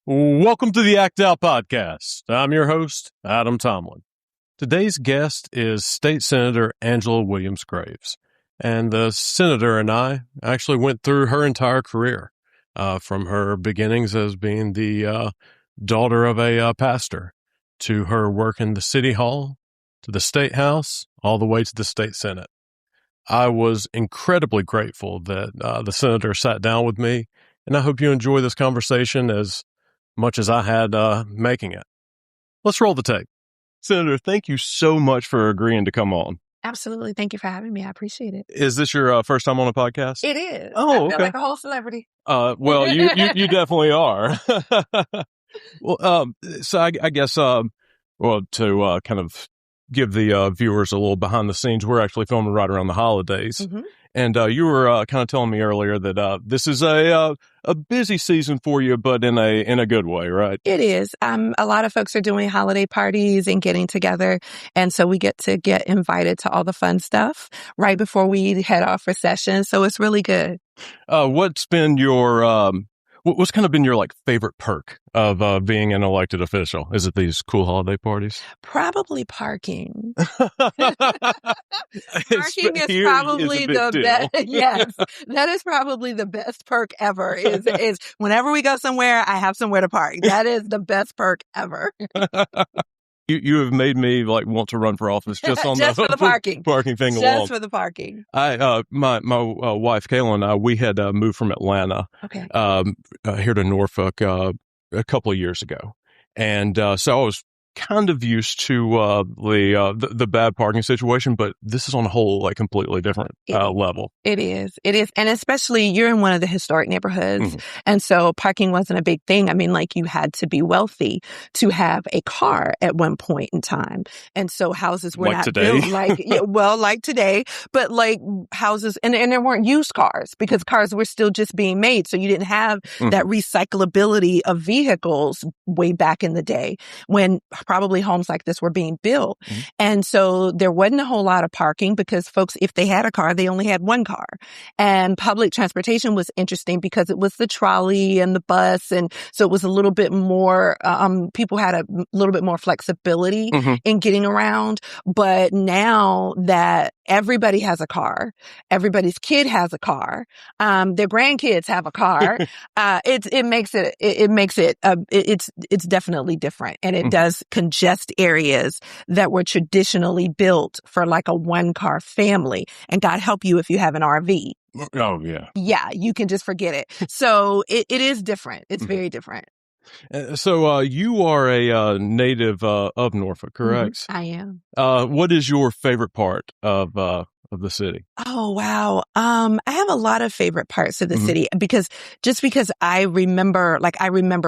Welcome to the Act Out Podcast. I'm your host, Adam Tomlin. Today's guest is State Senator Angela Williams-Graves. And the senator and I actually went through her entire career, from her beginnings as being the daughter of a pastor, to her work in the City Hall, to the State House, all the way to the State Senate. I was incredibly grateful that the senator sat down with me, and I hope you enjoy this conversation as much as I had making it. Let's roll the tape. Senator, thank you so much for agreeing to come on. Absolutely. Thank you for having me. I appreciate it. Is this your first time on a podcast? It is. Oh, I feel okay. like a whole celebrity. Well, you definitely are. Well, so I guess, to kind of give the viewers a little behind the scenes, we're actually filming right around the holidays. Mm-hmm. And you were kind of telling me earlier that this is a busy season for you, but in a good way, right? It is. A lot of folks are doing holiday parties and getting together, and so we get invited to all the fun stuff right before we head off for session. So it's really good. What's been your what's kind of been your favorite perk of being an elected official? Is it these cool holiday parties? Probably parking. Parking is probably the best. Yes, that is probably the best perk ever. Is whenever we go somewhere, I have somewhere to park. That is the best perk ever. You have made me want to run for office just on just for the parking thing alone. Just for the parking. My wife Kayla and I, we had moved from Atlanta here to Norfolk a couple of years ago, and so I was kind of used to the bad parking situation, but this is on a whole completely different level. It is, and especially you're in one of the historic neighborhoods, and so parking wasn't a big thing. I mean, you had to be wealthy to have a car at one point in time, and so houses were not built like today, but houses, and there weren't used cars because cars were still just being made, so you didn't have that recyclability of vehicles way back in the day when probably homes like this were being built. And so there wasn't a whole lot of parking because folks, if they had a car, they only had one car. And public transportation was interesting because it was the trolley and the bus. And so it was a little bit more, people had a little bit more flexibility in getting around. But now that everybody has a car, everybody's kid has a car, their grandkids have a car, it's definitely different. And it does congest areas that were traditionally built for a one-car family. And God help you if you have an RV. Oh, yeah. Yeah, you can just forget it. So it is different. It's very different. So you are a native of Norfolk, correct? I am. What is your favorite part of the city? Oh, wow. I have a lot of favorite parts of the city because I remember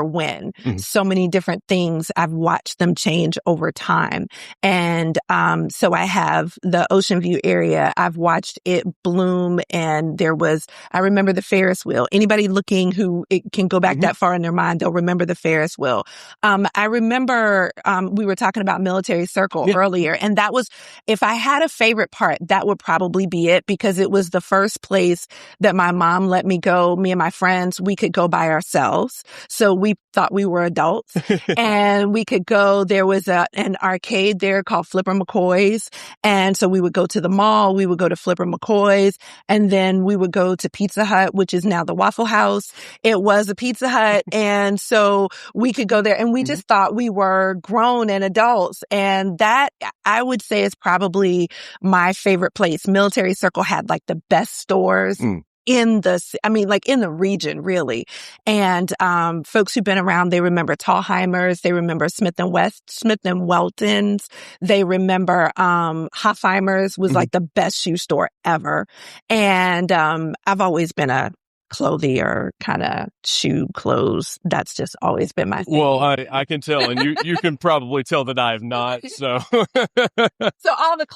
when so many different things, I've watched them change over time. And, so I have the Ocean View area. I've watched it bloom, and I remember the Ferris wheel. Anybody looking who it can go back that far in their mind, they'll remember the Ferris wheel. I remember, we were talking about Military Circle earlier, and that was, if I had a favorite part, that would probably be it, because it was the first place that my mom let me go. Me and my friends, we could go by ourselves. So we thought we were adults and we could go. There was an arcade there called Flipper McCoy's. And so we would go to the mall. We would go to Flipper McCoy's, and then we would go to Pizza Hut, which is now the Waffle House. It was a Pizza Hut. And so we could go there, and we just thought we were grown and adults. And that, I would say, is probably my favorite place. Military Circle had the best stores in the region, really. And folks who've been around, they remember Tallheimers, they remember Smith and Welton's, they remember Hoffheimer's was the best shoe store ever. And I've always been a clothier, kind of shoe clothes. That's just always been my thing. Well, I can tell, and you can probably tell that I have not. So, so all the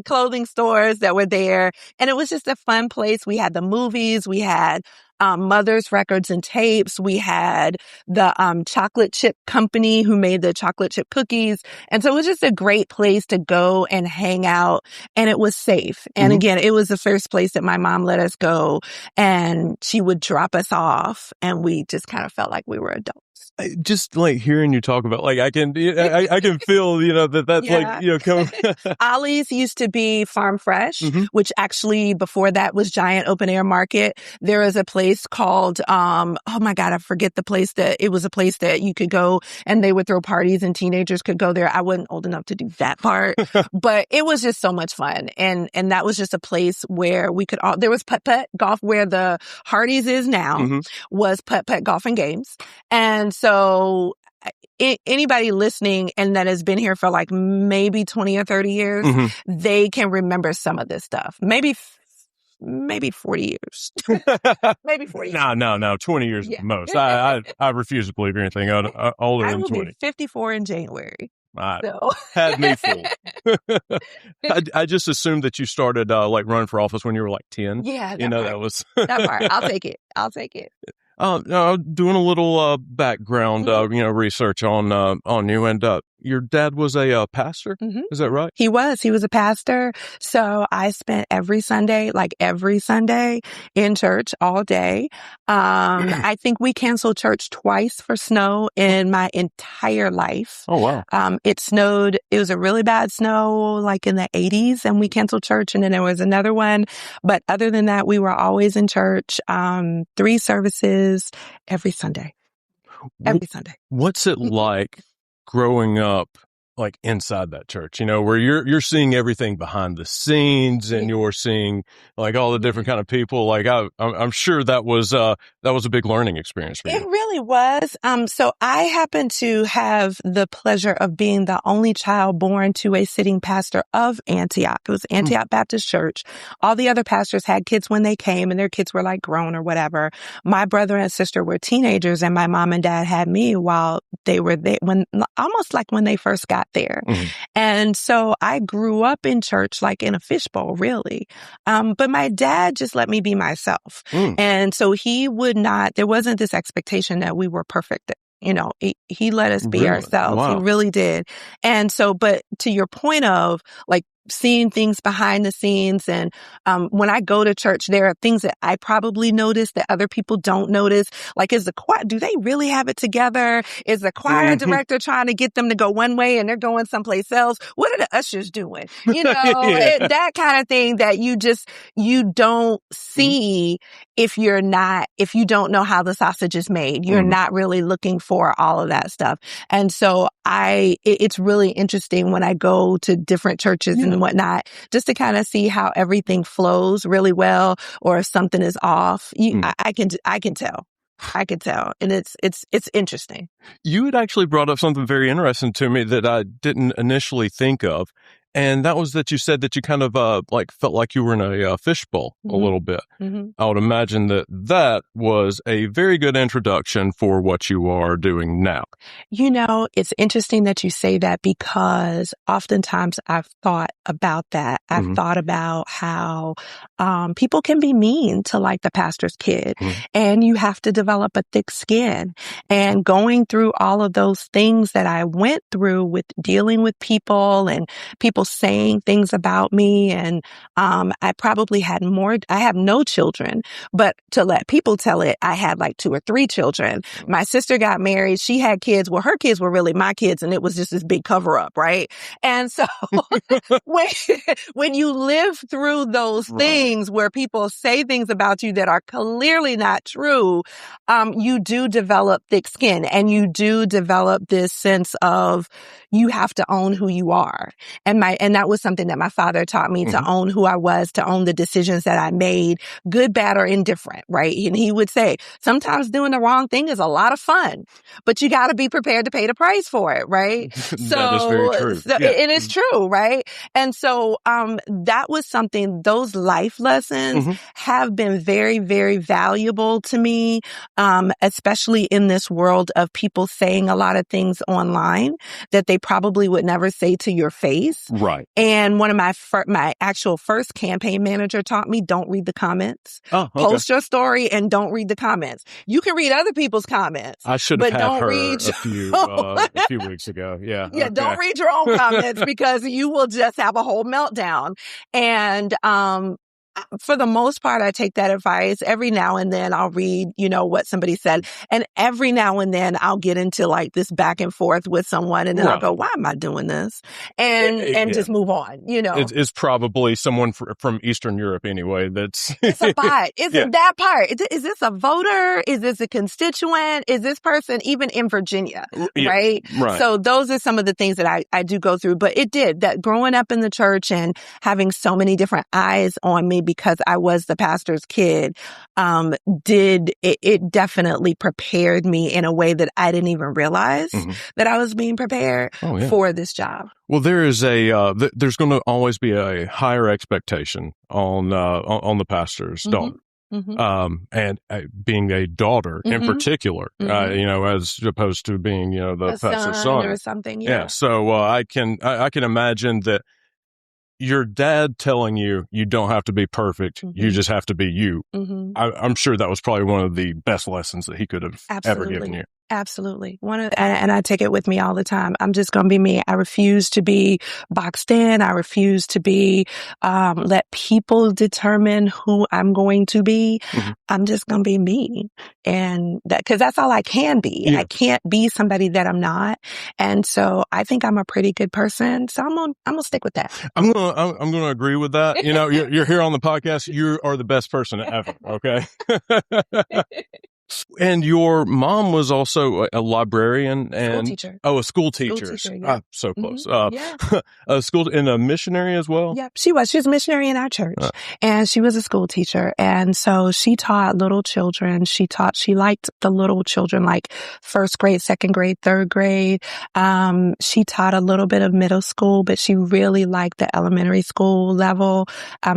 clothing stores that were there, and it was just a fun place. We had the movies, we had Mother's Records and Tapes. We had the chocolate chip company who made the chocolate chip cookies. And so it was just a great place to go and hang out. And it was safe. And again, it was the first place that my mom let us go. And she would drop us off. And we just kind of felt like we were adults. Just like hearing you talk about, like, I can feel, that's Yeah. like, come. Ollie's used to be Farm Fresh, which actually before that was Giant Open Air Market. There is a place called, oh my God, I forget the place it was a place that you could go and they would throw parties and teenagers could go there. I wasn't old enough to do that part, but it was just so much fun. And that was just a place where we could there was putt-putt golf where the Hardee's is now, was putt-putt golf and games. And so anybody listening and that has been here for like maybe 20 or 30 years, they can remember some of this stuff. Maybe 40 years. Maybe 40 years. No, 20 years at the most. I refuse to believe anything older than 20. I will be 54 in January. So. Had me fooled. I just assumed that you started like running for office when you were like 10. Yeah, that was that part. I'll take it. Doing a little background, research on you, and your dad was a pastor. Is that right? He was a pastor. So I spent every Sunday in church all day. I think we canceled church twice for snow in my entire life. Oh, wow. It snowed. It was a really bad snow, like in the 80s, and we canceled church. And then there was another one. But other than that, we were always in church, 3 services every Sunday. Every Sunday. What's it like growing up, like inside that church, where you're seeing everything behind the scenes and you're seeing like all the different kind of people? Like I'm sure that was a big learning experience for you. It really was. So I happen to have the pleasure of being the only child born to a sitting pastor of Antioch. It was Antioch Baptist Church. All the other pastors had kids when they came and their kids were like grown or whatever. My brother and sister were teenagers and my mom and dad had me while they were there, almost like when they first got there. And so I grew up in church, like in a fishbowl, really. But my dad just let me be myself. And so there wasn't this expectation that we were perfect. He let us be ourselves. Wow. He really did. And so, but to your point of like seeing things behind the scenes. And when I go to church, there are things that I probably notice that other people don't notice. Like, is the choir, do they really have it together? Is the choir director trying to get them to go one way and they're going someplace else? What are the ushers doing? That kind of thing that you don't see if you don't know how the sausage is made. You're not really looking for all of that stuff. And so it's really interesting when I go to different churches and whatnot, just to kind of see how everything flows really well, or if something is off. I can tell. And it's interesting. You had actually brought up something very interesting to me that I didn't initially think of. And that was that you said that you kind of felt like you were in a fishbowl a little bit. I would imagine that was a very good introduction for what you are doing now. It's interesting that you say that, because oftentimes I've thought about that. I've thought about how people can be mean to like the pastor's kid, and you have to develop a thick skin. And going through all of those things that I went through with dealing with people and people saying things about me. And I probably had I have no children, but to let people tell it, I had like 2 or 3 children. My sister got married. She had kids. Well, her kids were really my kids, and it was just this big cover up, right? And so when you live through those things where people say things about you that are clearly not true, you do develop thick skin, and you do develop this sense of you have to own who you are. And that was something that my father taught me, to own who I was, to own the decisions that I made, good, bad, or indifferent, right? And he would say, sometimes doing the wrong thing is a lot of fun, but you got to be prepared to pay the price for it, right? That is very true. And it's true, right? And so that was something, those life lessons have been very, very valuable to me, especially in this world of people saying a lot of things online that they probably would never say to your face. Right. And one of my actual first campaign manager taught me, don't read the comments. Oh, okay. Post your story and don't read the comments. You can read other people's comments. I should have had her a few weeks ago. Yeah. Yeah. Okay. Don't read your own comments, because you will just have a whole meltdown. And For the most part, I take that advice. Every now and then I'll read, what somebody said. And every now and then I'll get into like this back and forth with someone. And then I'll go, why am I doing this? And just move on, It's probably someone from Eastern Europe anyway. It's a bot. It's that part. Is this a voter? Is this a constituent? Is this person even in Virginia? Right? So those are some of the things that I do go through. But it did that growing up in the church and having so many different eyes on me because I was the pastor's kid, it definitely prepared me in a way that I didn't even realize that I was being prepared for this job. Well, there's going to always be a higher expectation on the pastor's daughter. And being a daughter in particular, as opposed to being, the pastor's son or something. Yeah. So, I can imagine that your dad telling you don't have to be perfect. You just have to be you. I'm sure that was probably one of the best lessons that he could have ever given you. Absolutely. And I take it with me all the time. I'm just going to be me. I refuse to be boxed in. I refuse to be, let people determine who I'm going to be. I'm just going to be me. And cause that's all I can be. I can't be somebody that I'm not. And so I think I'm a pretty good person. So I'm going to stick with that. I'm going to agree with that. You're here on the podcast. You are the best person ever. Okay. And your mom was also a librarian and school teacher. Oh, a school teacher. So close. A school and a missionary as well. Yep, she was. She was a missionary in our church, and she was a school teacher. And so she taught little children. She liked the little children, like first grade, second grade, third grade. She taught a little bit of middle school, but she really liked the elementary school level.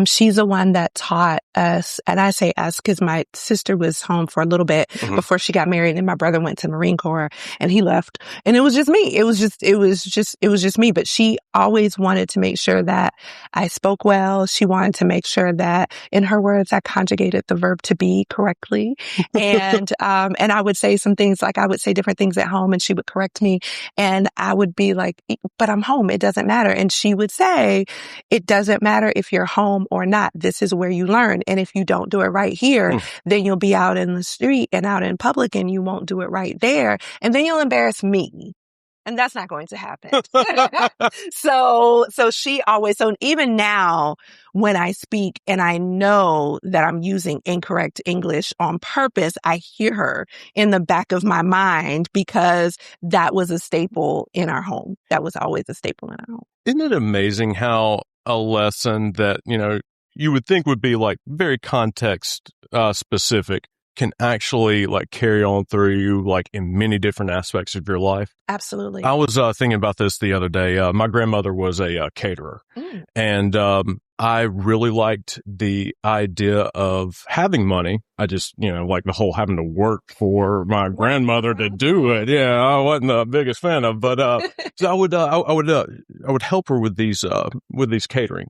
She's the one that taught us, and I say us because my sister was home for a little bit before she got married, and my brother went to the Marine Corps and he left, and it was just me. It was just me. But she always wanted to make sure that I spoke well. She wanted to make sure that, in her words, I conjugated the verb to be correctly. And I would say some things, like I would say different things at home, and she would correct me, and I would be like, but I'm home. It doesn't matter. And she would say, it doesn't matter if you're home or not. This is where you learn. And if you don't do it right here, then you'll be out in the street and out in public and you won't do it right there. And then you'll embarrass me. And that's not going to happen. So she always, so even now when I speak and I know that I'm using incorrect English on purpose, I hear her in the back of my mind because that was a staple in our home. That was always a staple in our home. Isn't it amazing how a lesson that, you would think would be like very context specific can actually like carry on through you like in many different aspects of your life? Absolutely. I was thinking about this the other day. My grandmother was a caterer, and I really liked the idea of having money. I just, like the whole having to work for my grandmother to do it. Yeah, I wasn't the biggest fan of, but so I would help her with these catering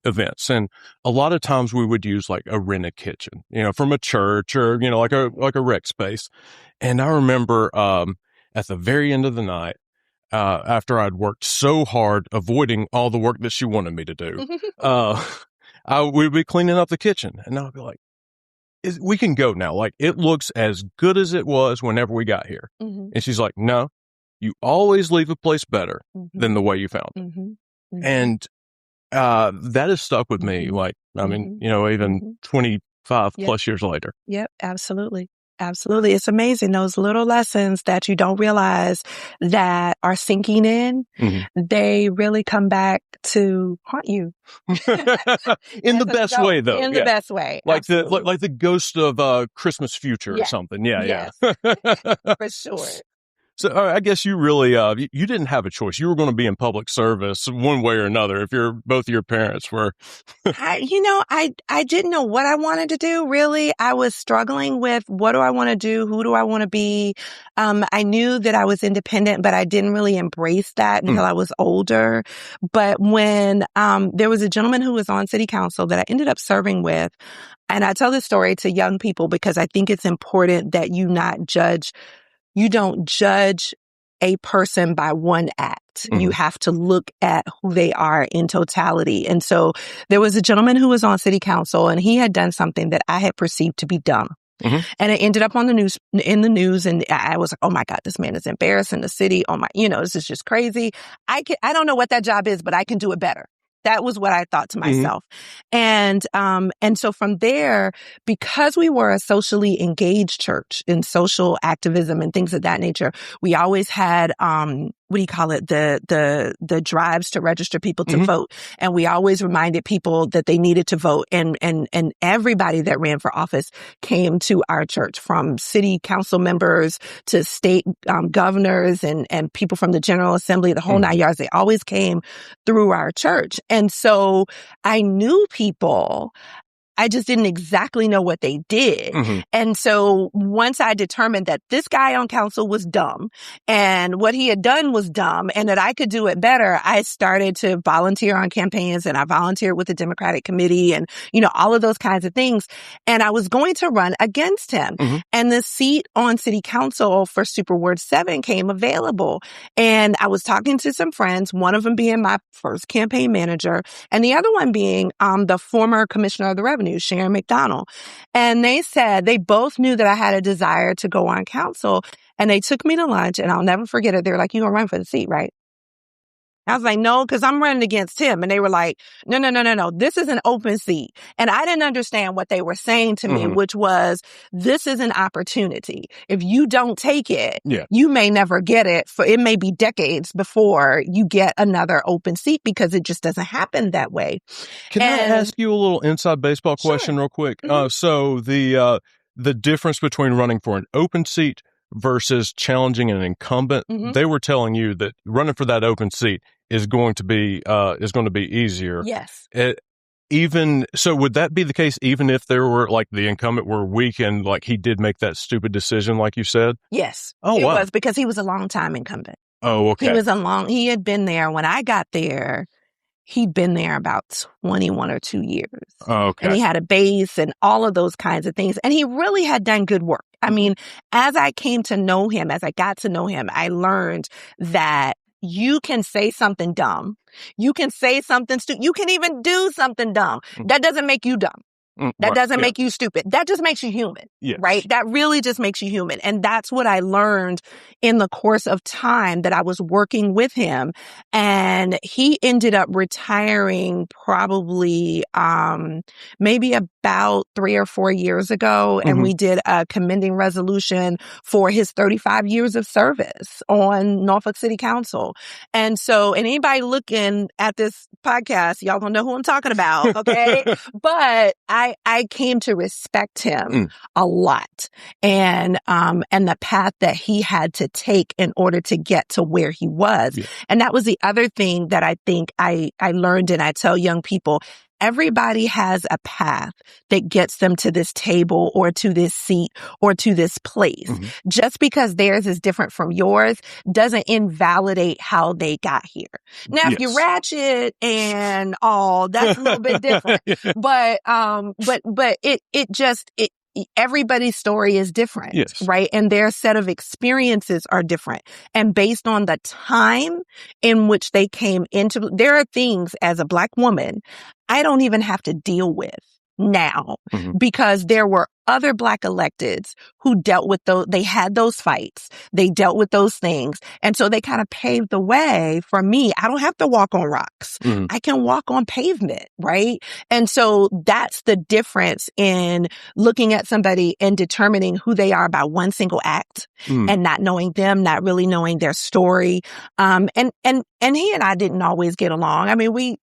events. And a lot of times we would use like a rented kitchen, from a church or, like a rec space. And I remember, at the very end of the night, after I'd worked so hard avoiding all the work that she wanted me to do, we'd be cleaning up the kitchen and I'd be like, we can go now. Like, it looks as good as it was whenever we got here. And she's like, no, you always leave a place better than the way you found it. And that has stuck with me. Like, I mean, even 25 plus years later. Yep. Absolutely. Absolutely. It's amazing. Those little lessons that you don't realize that are sinking in, they really come back to haunt you. In the best way, though. In the best way. Like the ghost of Christmas Future or something. Yeah. For sure. So I guess you really, you didn't have a choice. You were going to be in public service one way or another if both of your parents were. I didn't know what I wanted to do, really. I was struggling with what do I want to do? Who do I want to be? I knew that I was independent, but I didn't really embrace that until I was older. But when there was a gentleman who was on city council that I ended up serving with, and I tell this story to young people because I think it's important that you don't judge a person by one act. Mhm. You have to look at who they are in totality. And so there was a gentleman who was on city council, and he had done something that I had perceived to be dumb. Mhm. And it ended up in the news. And I was like, oh my God, this man is embarrassing the city. Oh my, this is just crazy. I don't know what that job is, but I can do it better. That was what I thought to myself. And so from there, because we were a socially engaged church in social activism and things of that nature, we always had, what do you call it? The drives to register people to vote. And we always reminded people that they needed to vote. And everybody that ran for office came to our church, from city council members to state governors and people from the General Assembly, the whole 9 yards. They always came through our church. And so I knew people. I just didn't exactly know what they did. And so once I determined that this guy on council was dumb and what he had done was dumb and that I could do it better, I started to volunteer on campaigns, and I volunteered with the Democratic Committee and, all of those kinds of things. And I was going to run against him. And the seat on city council for Super Ward 7 came available. And I was talking to some friends, one of them being my first campaign manager and the other one being the former commissioner of the revenue, Sharon McDonald. And they said they both knew that I had a desire to go on council. And they took me to lunch, and I'll never forget it. They were like, "You gonna run for the seat, right?" I was like, "No, because I'm running against him." And they were like, No. This is an open seat. And I didn't understand what they were saying to me, which was, this is an opportunity. If you don't take it, you may never get it. It may be decades before you get another open seat, because it just doesn't happen that way. Can I ask you a little inside baseball question real quick? So the difference between running for an open seat versus challenging an incumbent, they were telling you that running for that open seat is going to be easier. Yes. So would that be the case even if there were, like, the incumbent were weak and, like, he did make that stupid decision like you said? Yes. Oh, it wow. was, because he was a long time incumbent. Oh, okay. He had been there when I got there. He'd been there about 21 or 2 years. Oh, okay. And he had a base and all of those kinds of things. And he really had done good work. I mean, as I got to know him, I learned that you can say something dumb. You can say something stupid. You can even do something dumb. That doesn't make you dumb. That doesn't make you stupid. That just makes you human, right? That really just makes you human. And that's what I learned in the course of time that I was working with him. And he ended up retiring probably maybe about 3 or 4 years ago. And we did a commending resolution for his 35 years of service on Norfolk City Council. And so, and anybody looking at this podcast, y'all gonna know who I'm talking about, okay? But I came to respect him a lot, and the path that he had to take in order to get to where he was. And that was the other thing that I think I learned, and I tell young people, everybody has a path that gets them to this table or to this seat or to this place. Just because theirs is different from yours doesn't invalidate how they got here. Now, if you're ratchet and all, that's a little bit different. But everybody's story is different, right? And their set of experiences are different. And based on the time in which they came into, there are things as a Black woman I don't even have to deal with now, because there were other Black electeds who dealt with those, they had those fights, they dealt with those things. And so they kind of paved the way for me. I don't have to walk on rocks. I can walk on pavement, right? And so that's the difference in looking at somebody and determining who they are by one single act and not knowing them, not really knowing their story. And he and I didn't always get along. I mean, we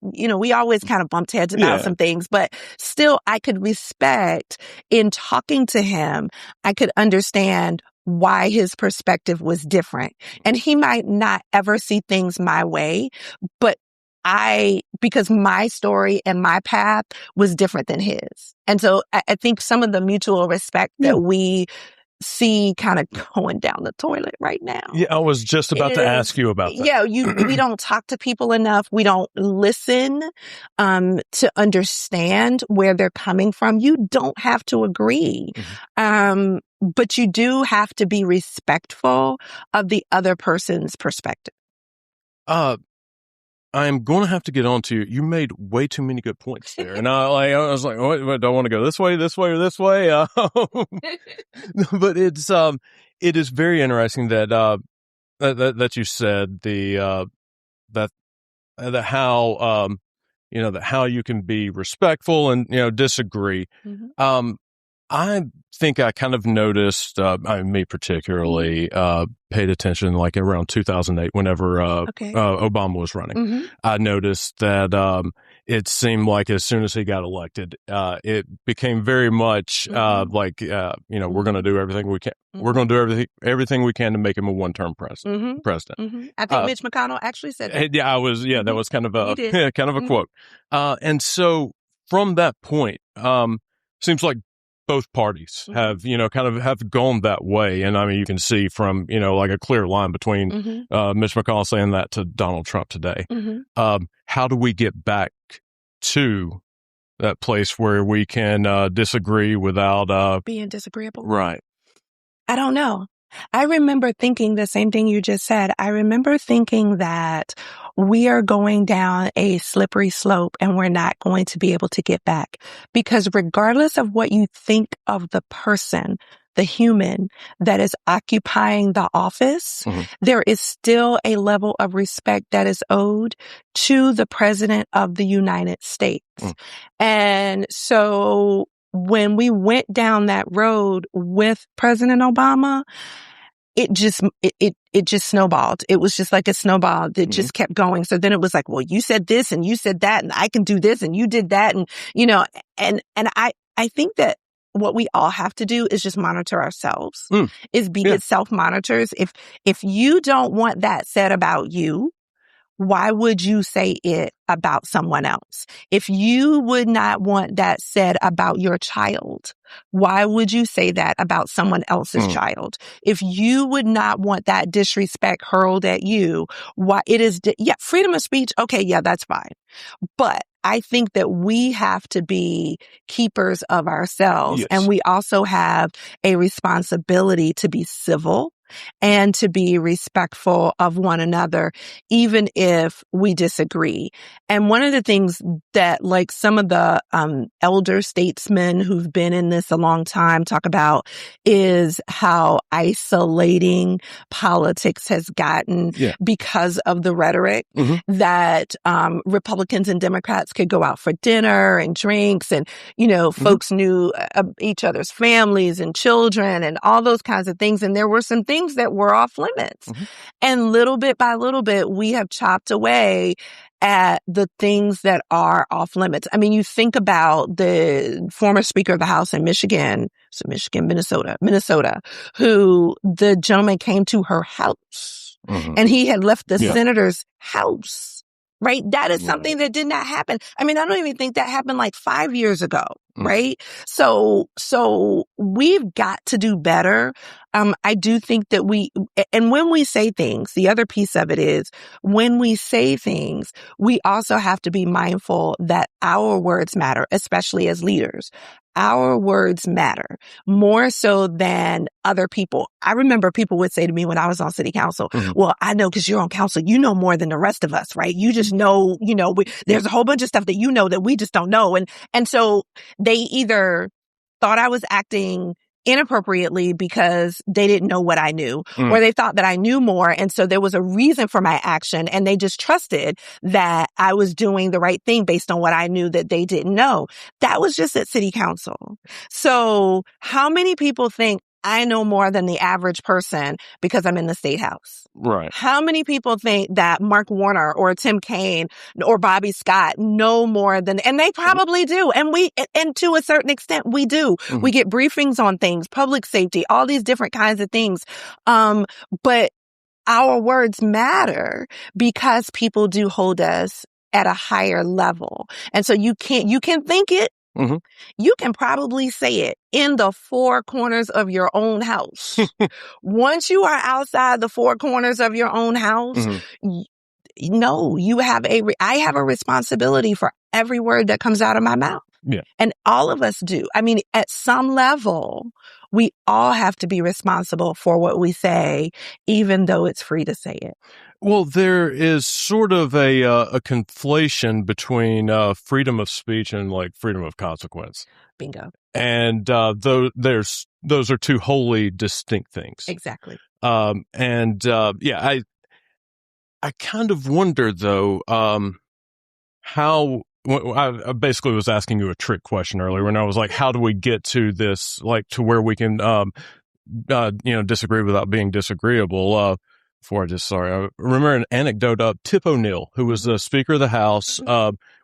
always kind of bumped heads about some things, but still I could respect, in talking to him, I could understand why his perspective was different. And he might not ever see things my way, but because my story and my path was different than his. And so I think some of the mutual respect that we see kind of going down the toilet right now. Yeah, I was just about to ask you about that. Yeah, we don't talk to people enough. We don't listen to understand where they're coming from. You don't have to agree. but you do have to be respectful of the other person's perspective. I'm going to have to get on to you. You made way too many good points there. And I was like, what, do I want to go this way, or this way? But it is very interesting that you said that how, that how you can be respectful and, disagree. Mm-hmm. I think I kind of noticed, me particularly, paid attention like around 2008 whenever, Obama was running. Mm-hmm. I noticed that, it seemed like as soon as he got elected, it became very much, we're going to do everything we can. Mm-hmm. We're going to do everything we can to make him a one-term president. Mm-hmm. I think Mitch McConnell actually said that. Yeah, that was kind of a quote. And so from that point, seems like both parties have, have gone that way. And I mean, you can see from, like a clear line between Mitch McConnell saying that to Donald Trump today. How do we get back to that place where we can disagree without being disagreeable? Right. I don't know. I remember thinking the same thing you just said. I remember thinking that we are going down a slippery slope and we're not going to be able to get back, because regardless of what you think of the person, the human that is occupying the office, there is still a level of respect that is owed to the President of the United States. And so when we went down that road with President Obama, it just snowballed. It was just like a snowball that just kept going. So then it was like, well, you said this and you said that and I can do this and you did that. And, and I think that what we all have to do is just monitor ourselves, is be good self-monitors. If you don't want that said about you, why would you say it about someone else? If you would not want that said about your child, why would you say that about someone else's child? If you would not want that disrespect hurled at you, why it is, freedom of speech. Okay. Yeah, that's fine. But I think that we have to be keepers of ourselves. Yes. And we also have a responsibility to be civil and to be respectful of one another, even if we disagree. And one of the things that, like, some of the elder statesmen who've been in this a long time talk about is how isolating politics has gotten because of the rhetoric that Republicans and Democrats could go out for dinner and drinks and, folks knew each other's families and children and all those kinds of things. And there were some things that were off limits. And little bit by little bit, we have chopped away at the things that are off limits. I mean, you think about the former Speaker of the House in Michigan, Minnesota, who the gentleman came to her house and he had left the senator's house. Right? That is something that did not happen. I mean, I don't even think that happened like 5 years ago. Right? So we've got to do better. I do think that and when we say things, the other piece of it is when we say things, we also have to be mindful that our words matter, especially as leaders. Our words matter more so than other people. I remember people would say to me when I was on city council, well, I know because you're on council, you know more than the rest of us, right? You just know, there's a whole bunch of stuff that you know that we just don't know. And so they either thought I was acting inappropriately because they didn't know what I knew, or they thought that I knew more. And so there was a reason for my action and they just trusted that I was doing the right thing based on what I knew that they didn't know. That was just at city council. So how many people think I know more than the average person because I'm in the state house? Right. How many people think that Mark Warner or Tim Kaine or Bobby Scott know more than, and they probably do. And to a certain extent, we do. We get briefings on things, public safety, all these different kinds of things. But our words matter because people do hold us at a higher level. And so you can think it. You can probably say it in the four corners of your own house. Once you are outside the four corners of your own house, I have a responsibility for every word that comes out of my mouth. Yeah. And all of us do. I mean, at some level, we all have to be responsible for what we say, even though it's free to say it. Well, there is sort of a conflation between freedom of speech and like freedom of consequence. Bingo. And those are two wholly distinct things. Exactly. I kind of wonder though how. I basically was asking you a trick question earlier when I was like, how do we get to this, like to where we can disagree without being disagreeable? I remember an anecdote of Tip O'Neill, who was the Speaker of the House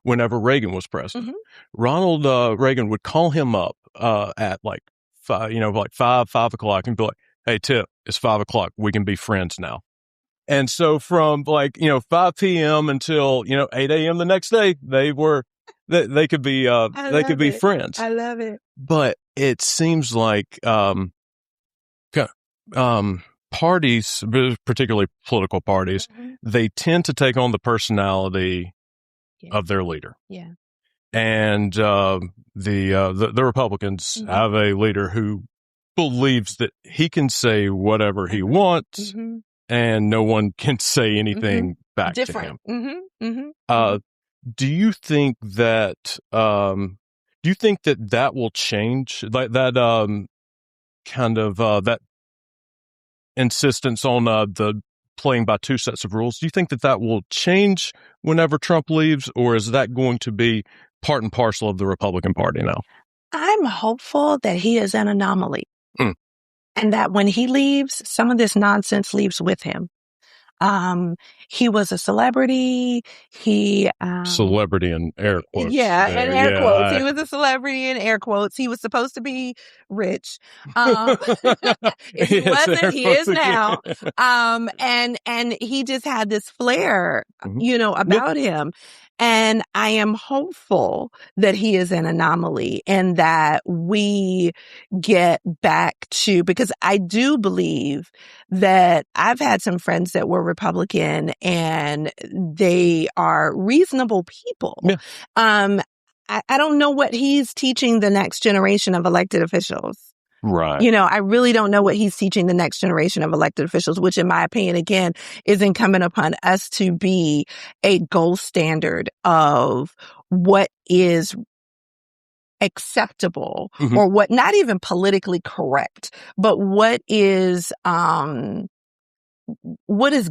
whenever Reagan was president. Mm-hmm. Ronald Reagan would call him up at like 5 o'clock and be like, "Hey, Tip, it's 5 o'clock. We can be friends now." And so from 5 p.m. until 8 a.m. the next day, they could be friends. I love it. But it seems like parties, particularly political parties, they tend to take on the personality of their leader. Yeah. And the Republicans have a leader who believes that he can say whatever he wants, and no one can say anything back to him. Do you think that that will change? Like that kind of that insistence on the playing by two sets of rules. Do you think that will change whenever Trump leaves, or is that going to be part and parcel of the Republican Party now? I'm hopeful that he is an anomaly. And that when he leaves, some of this nonsense leaves with him. He was a celebrity. Celebrity in air quotes. Yeah, in air quotes. He was a celebrity in air quotes. He was supposed to be rich. If he wasn't, he is now. And he just had this flair, about him. And I am hopeful that he is an anomaly and that we get back to, because I do believe that I've had some friends that were Republican and they are reasonable people. Yeah. I don't know what he's teaching the next generation of elected officials. Right. I really don't know what he's teaching the next generation of elected officials, which in my opinion, again, is incumbent upon us to be a gold standard of what is acceptable or what, not even politically correct, but what is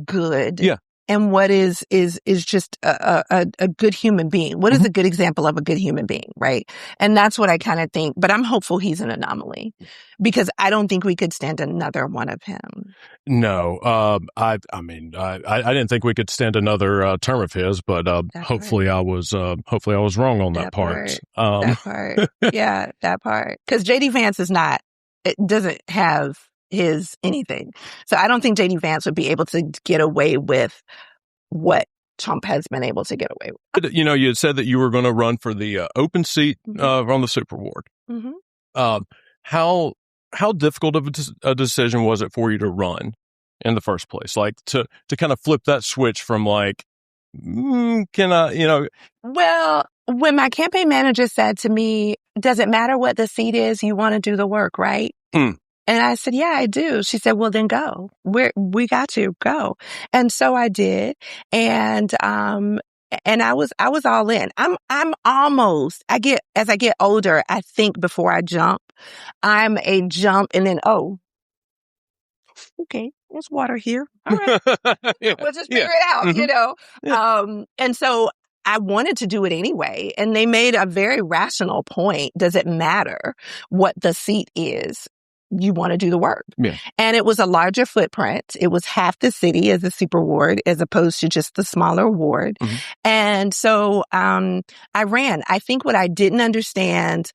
good. Yeah. And what is just a good human being? What is a good example of a good human being, right? And that's what I kind of think. But I'm hopeful he's an anomaly because I don't think we could stand another one of him. No, I didn't think we could stand another term of his, but hopefully I was wrong on that part. That part, yeah, that part. Because J.D. Vance doesn't have his anything. So I don't think J.D. Vance would be able to get away with what Trump has been able to get away with. You had said that you were going to run for the open seat on the Super Ward. How difficult of a decision was it for you to run in the first place? Like to kind of flip that switch from like, can I, Well, when my campaign manager said to me, does it matter what the seat is? You want to do the work, right? And I said, yeah, I do. She said, well, then go. We got to go. And so I did. And I was all in. I'm almost, as I get older, I think before I jump, I'm a jump and then, okay, there's water here. All right. We'll just figure it out, Yeah. And so I wanted to do it anyway. And they made a very rational point. Does it matter what the seat is? You want to do the work. Yeah. And it was a larger footprint. It was half the city as a super ward as opposed to just the smaller ward. And so I ran. I think what I didn't understand,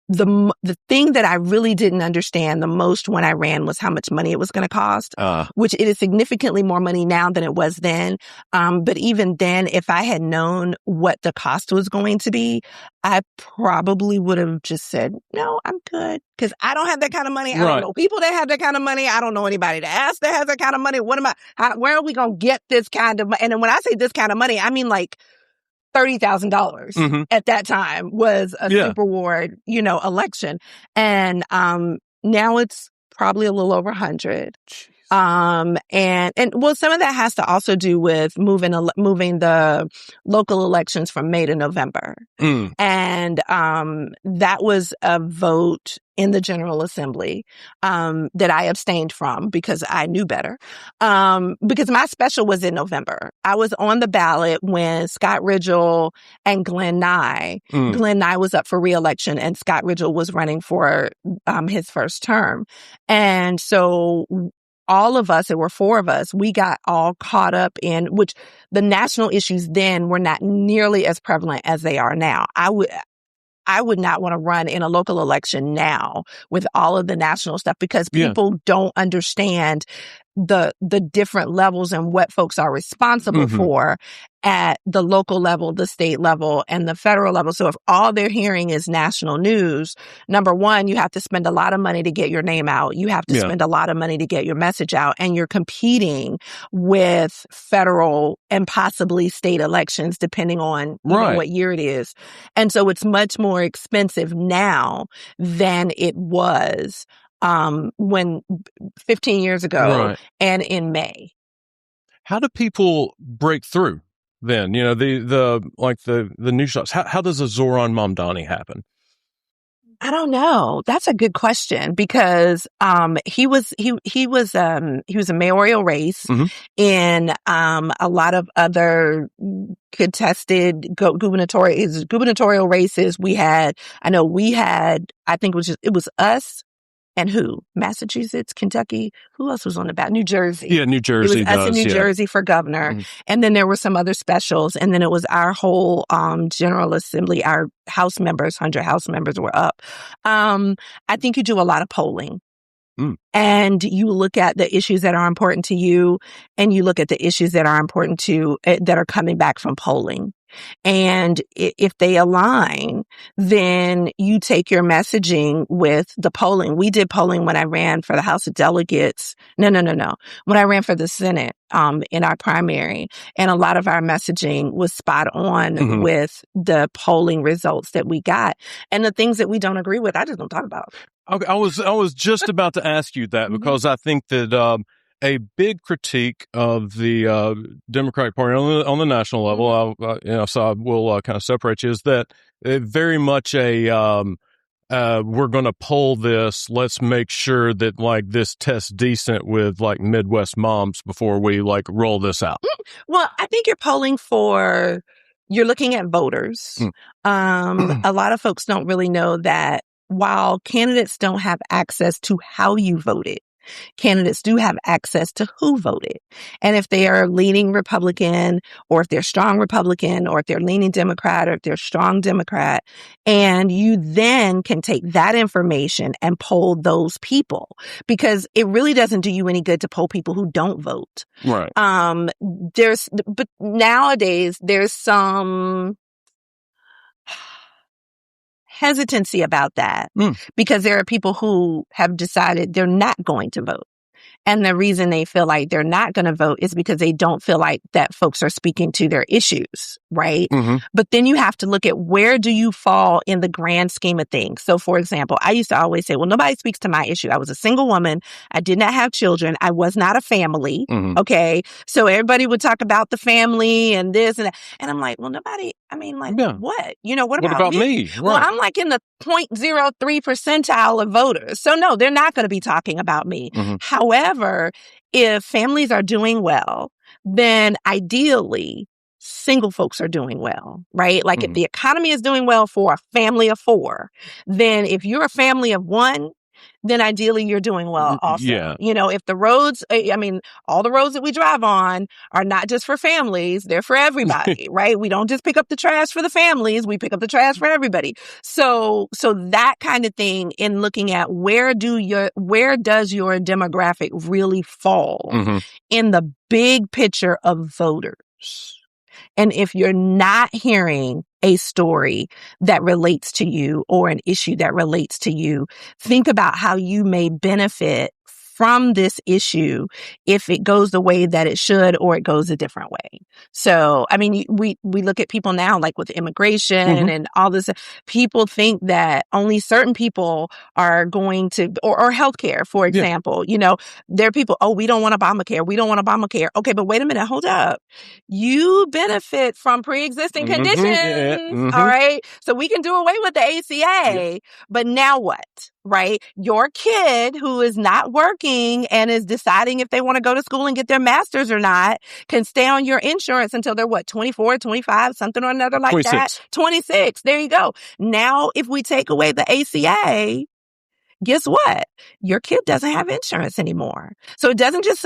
the thing that I really didn't understand the most when I ran was how much money it was going to cost, which it is significantly more money now than it was then. But even then, if I had known what the cost was going to be, I probably would have just said, no, I'm good. Because I don't have that kind of money. I don't know people that have that kind of money. I don't know anybody to ask that has that kind of money. Where are we going to get this kind of money? And then when I say this kind of money, I mean like $30,000 at that time was a Super Ward, election. And now it's probably a little over 100. And well, some of that has to also do with moving the local elections from May to November. And that was a vote in the General Assembly that I abstained from because I knew better. Because my special was in November. I was on the ballot when Scott Ridgell and Glenn Nye. Glenn Nye was up for re-election and Scott Ridgell was running for his first term. And so all of us, there were 4 of us, we got all caught up in, which the national issues then were not nearly as prevalent as they are now. I would not want to run in a local election now with all of the national stuff because people don't understand the different levels and what folks are responsible for at the local level, the state level, and the federal level. So if all they're hearing is national news, number one, you have to spend a lot of money to get your name out. You have to spend a lot of money to get your message out. And you're competing with federal and possibly state elections, depending on what year it is. And so it's much more expensive now than it was when 15 years ago and in May. How do people break through then? The news shots. How does a Zoran Mamdani happen? I don't know. That's a good question because he was a mayoral race in a lot of other contested gubernatorial races. I think it was us. And who? Massachusetts, Kentucky. Who else was on the ballot? New Jersey. Yeah, New Jersey. It was us in New Jersey for governor. And then there were some other specials. And then it was our whole General Assembly, our House members, 100 House members were up. I think you do a lot of polling. And you look at the issues that are important to you, and you look at the issues that are important that are coming back from polling. And if they align, then you take your messaging with the polling. We did polling when I ran for the House of Delegates. No. When I ran for the Senate, in our primary, and a lot of our messaging was spot on with the polling results that we got. And the things that we don't agree with, I just don't talk about. Okay, I was just about to ask you that because I think that a big critique of the Democratic Party on the national level, so I will kind of separate you, is that very much we're going to poll this. Let's make sure that this tests decent with Midwest moms before we roll this out. Well, I think you're looking at voters. A lot of folks don't really know that while candidates don't have access to how you voted, candidates do have access to who voted. And if they are leaning Republican, or if they're strong Republican, or if they're leaning Democrat, or if they're strong Democrat, and you then can take that information and poll those people, because it really doesn't do you any good to poll people who don't vote. Right. But nowadays there's some hesitancy about that because there are people who have decided they're not going to vote. And the reason they feel like they're not going to vote is because they don't feel like that folks are speaking to their issues, right? But then you have to look at where do you fall in the grand scheme of things. So, for example, I used to always say, well, nobody speaks to my issue. I was a single woman. I did not have children. I was not a family. Okay. So everybody would talk about the family and this and that. And I'm like, well, nobody, what? What about me? Right. Well, I'm in the 0.03 percentile of voters. So no, they're not going to be talking about me. However, if families are doing well, then ideally single folks are doing well, right? If the economy is doing well for a family of 4, then if you're a family of 1, then ideally you're doing well also. Yeah. If the roads, all the roads that we drive on are not just for families, they're for everybody, right? We don't just pick up the trash for the families, we pick up the trash for everybody. So that kind of thing, in looking at where does your demographic really fall in the big picture of voters. And if you're not hearing a story that relates to you or an issue that relates to you, think about how you may benefit from this issue if it goes the way that it should or it goes a different way. So, I mean, we look at people now, like with immigration and all this, people think that only certain people are going to, or healthcare, for example, you know, there are people, oh, we don't want Obamacare. We don't want Obamacare. Okay, but wait a minute, hold up. You benefit from pre-existing conditions. All right. So we can do away with the ACA, but now what? Right? Your kid who is not working and is deciding if they want to go to school and get their master's or not can stay on your insurance until they're 24, 25, something or another like 26. that. 26. There you go. Now, if we take away the ACA, guess what? Your kid doesn't have insurance anymore. So it doesn't just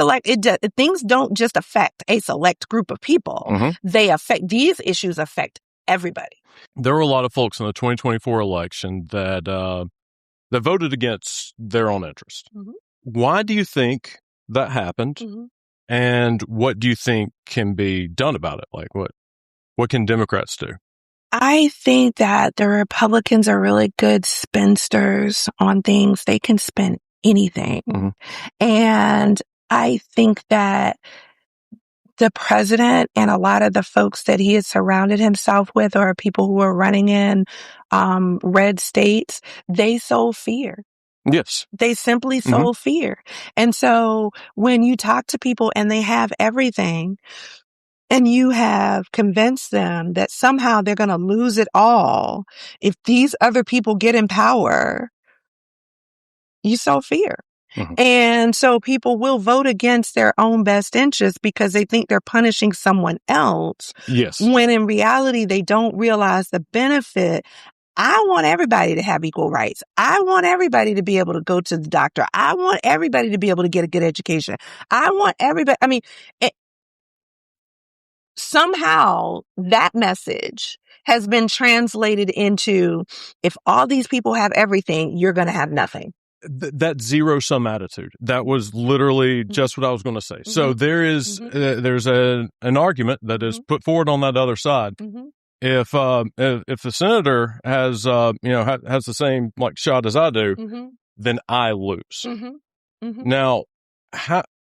things don't just affect a select group of people. These issues affect everybody. There were a lot of folks in the 2024 election that voted against their own interest. Why do you think that happened? And what do you think can be done about it? Like what can Democrats do? I think that the Republicans are really good spinsters on things. They can spend anything. And I think that the president and a lot of the folks that he has surrounded himself with are people who are running in red states. They sow fear. Yes. They simply sow fear. And so when you talk to people and they have everything, and you have convinced them that somehow they're going to lose it all if these other people get in power, you sow fear. And so people will vote against their own best interests because they think they're punishing someone else. Yes. When in reality, they don't realize the benefit. I want everybody to have equal rights. I want everybody to be able to go to the doctor. I want everybody to be able to get a good education. I want everybody. I mean, somehow that message has been translated into, if all these people have everything, you're going to have nothing. That zero-sum attitude, that was literally just what I was going to say. So there's an argument that is put forward on that other side. If the senator has has the same shot as I do, then I lose. Now,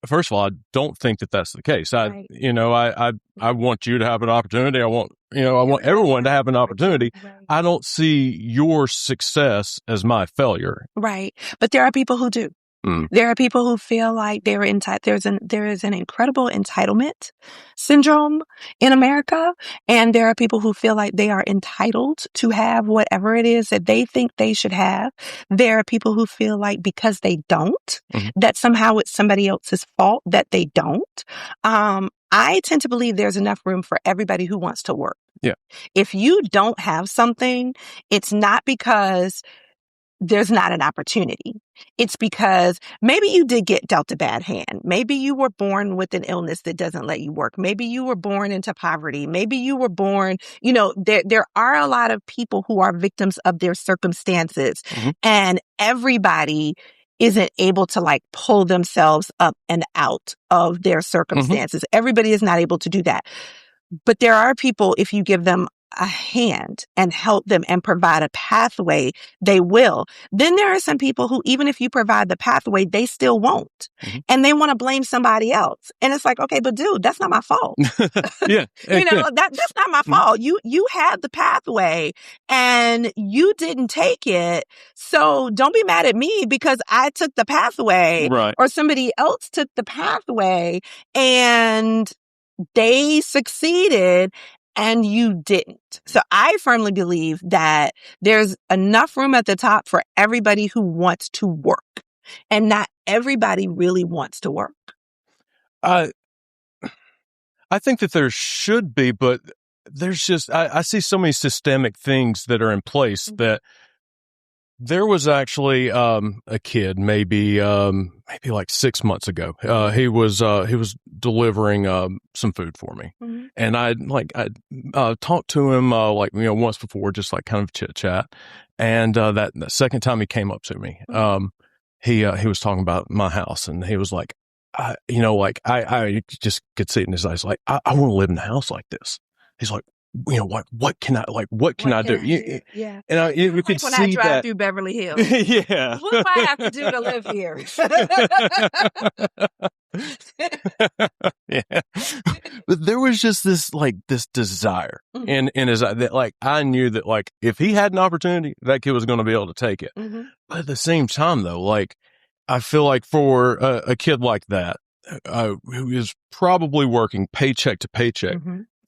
first of all, I don't think that that's the case. I want you to have an opportunity. I want everyone to have an opportunity. I don't see your success as my failure. Right. But there are people who do. There are people who feel like they're entitled. There is an incredible entitlement syndrome in America. And there are people who feel like they are entitled to have whatever it is that they think they should have. There are people who feel like because they don't, that somehow it's somebody else's fault that they don't. I tend to believe there's enough room for everybody who wants to work. Yeah. If you don't have something, it's not because there's not an opportunity. It's because maybe you did get dealt a bad hand. Maybe you were born with an illness that doesn't let you work. Maybe you were born into poverty. Maybe you were born, there are a lot of people who are victims of their circumstances, and everybody isn't able to pull themselves up and out of their circumstances. Everybody is not able to do that. But there are people, if you give them a hand and help them and provide a pathway, they will. Then there are some people who, even if you provide the pathway, they still won't. And they want to blame somebody else. And it's like, okay, but dude, that's not my fault. Yeah. That's not my fault. You had the pathway and you didn't take it. So don't be mad at me because I took the pathway, right, or somebody else took the pathway and they succeeded and you didn't. So I firmly believe that there's enough room at the top for everybody who wants to work. And not everybody really wants to work. I think that there should be, but there's just, I see so many systemic things that are in place that there was actually a kid maybe 6 months ago. He was delivering some food for me, and I talked to him once before, just kind of chit chat. And that second time he came up to me, he was talking about my house, and he was like, I just could see it in his eyes, like I want to live in a house like this. He's like, what can I do? Yeah. And we could When see I drive that through Beverly Hills. yeah. What do I have to do to live here? Yeah. But there was just this desire in his that I knew that if he had an opportunity, that kid was going to be able to take it. But at the same time though, I feel like for a kid like that, who is probably working paycheck to paycheck,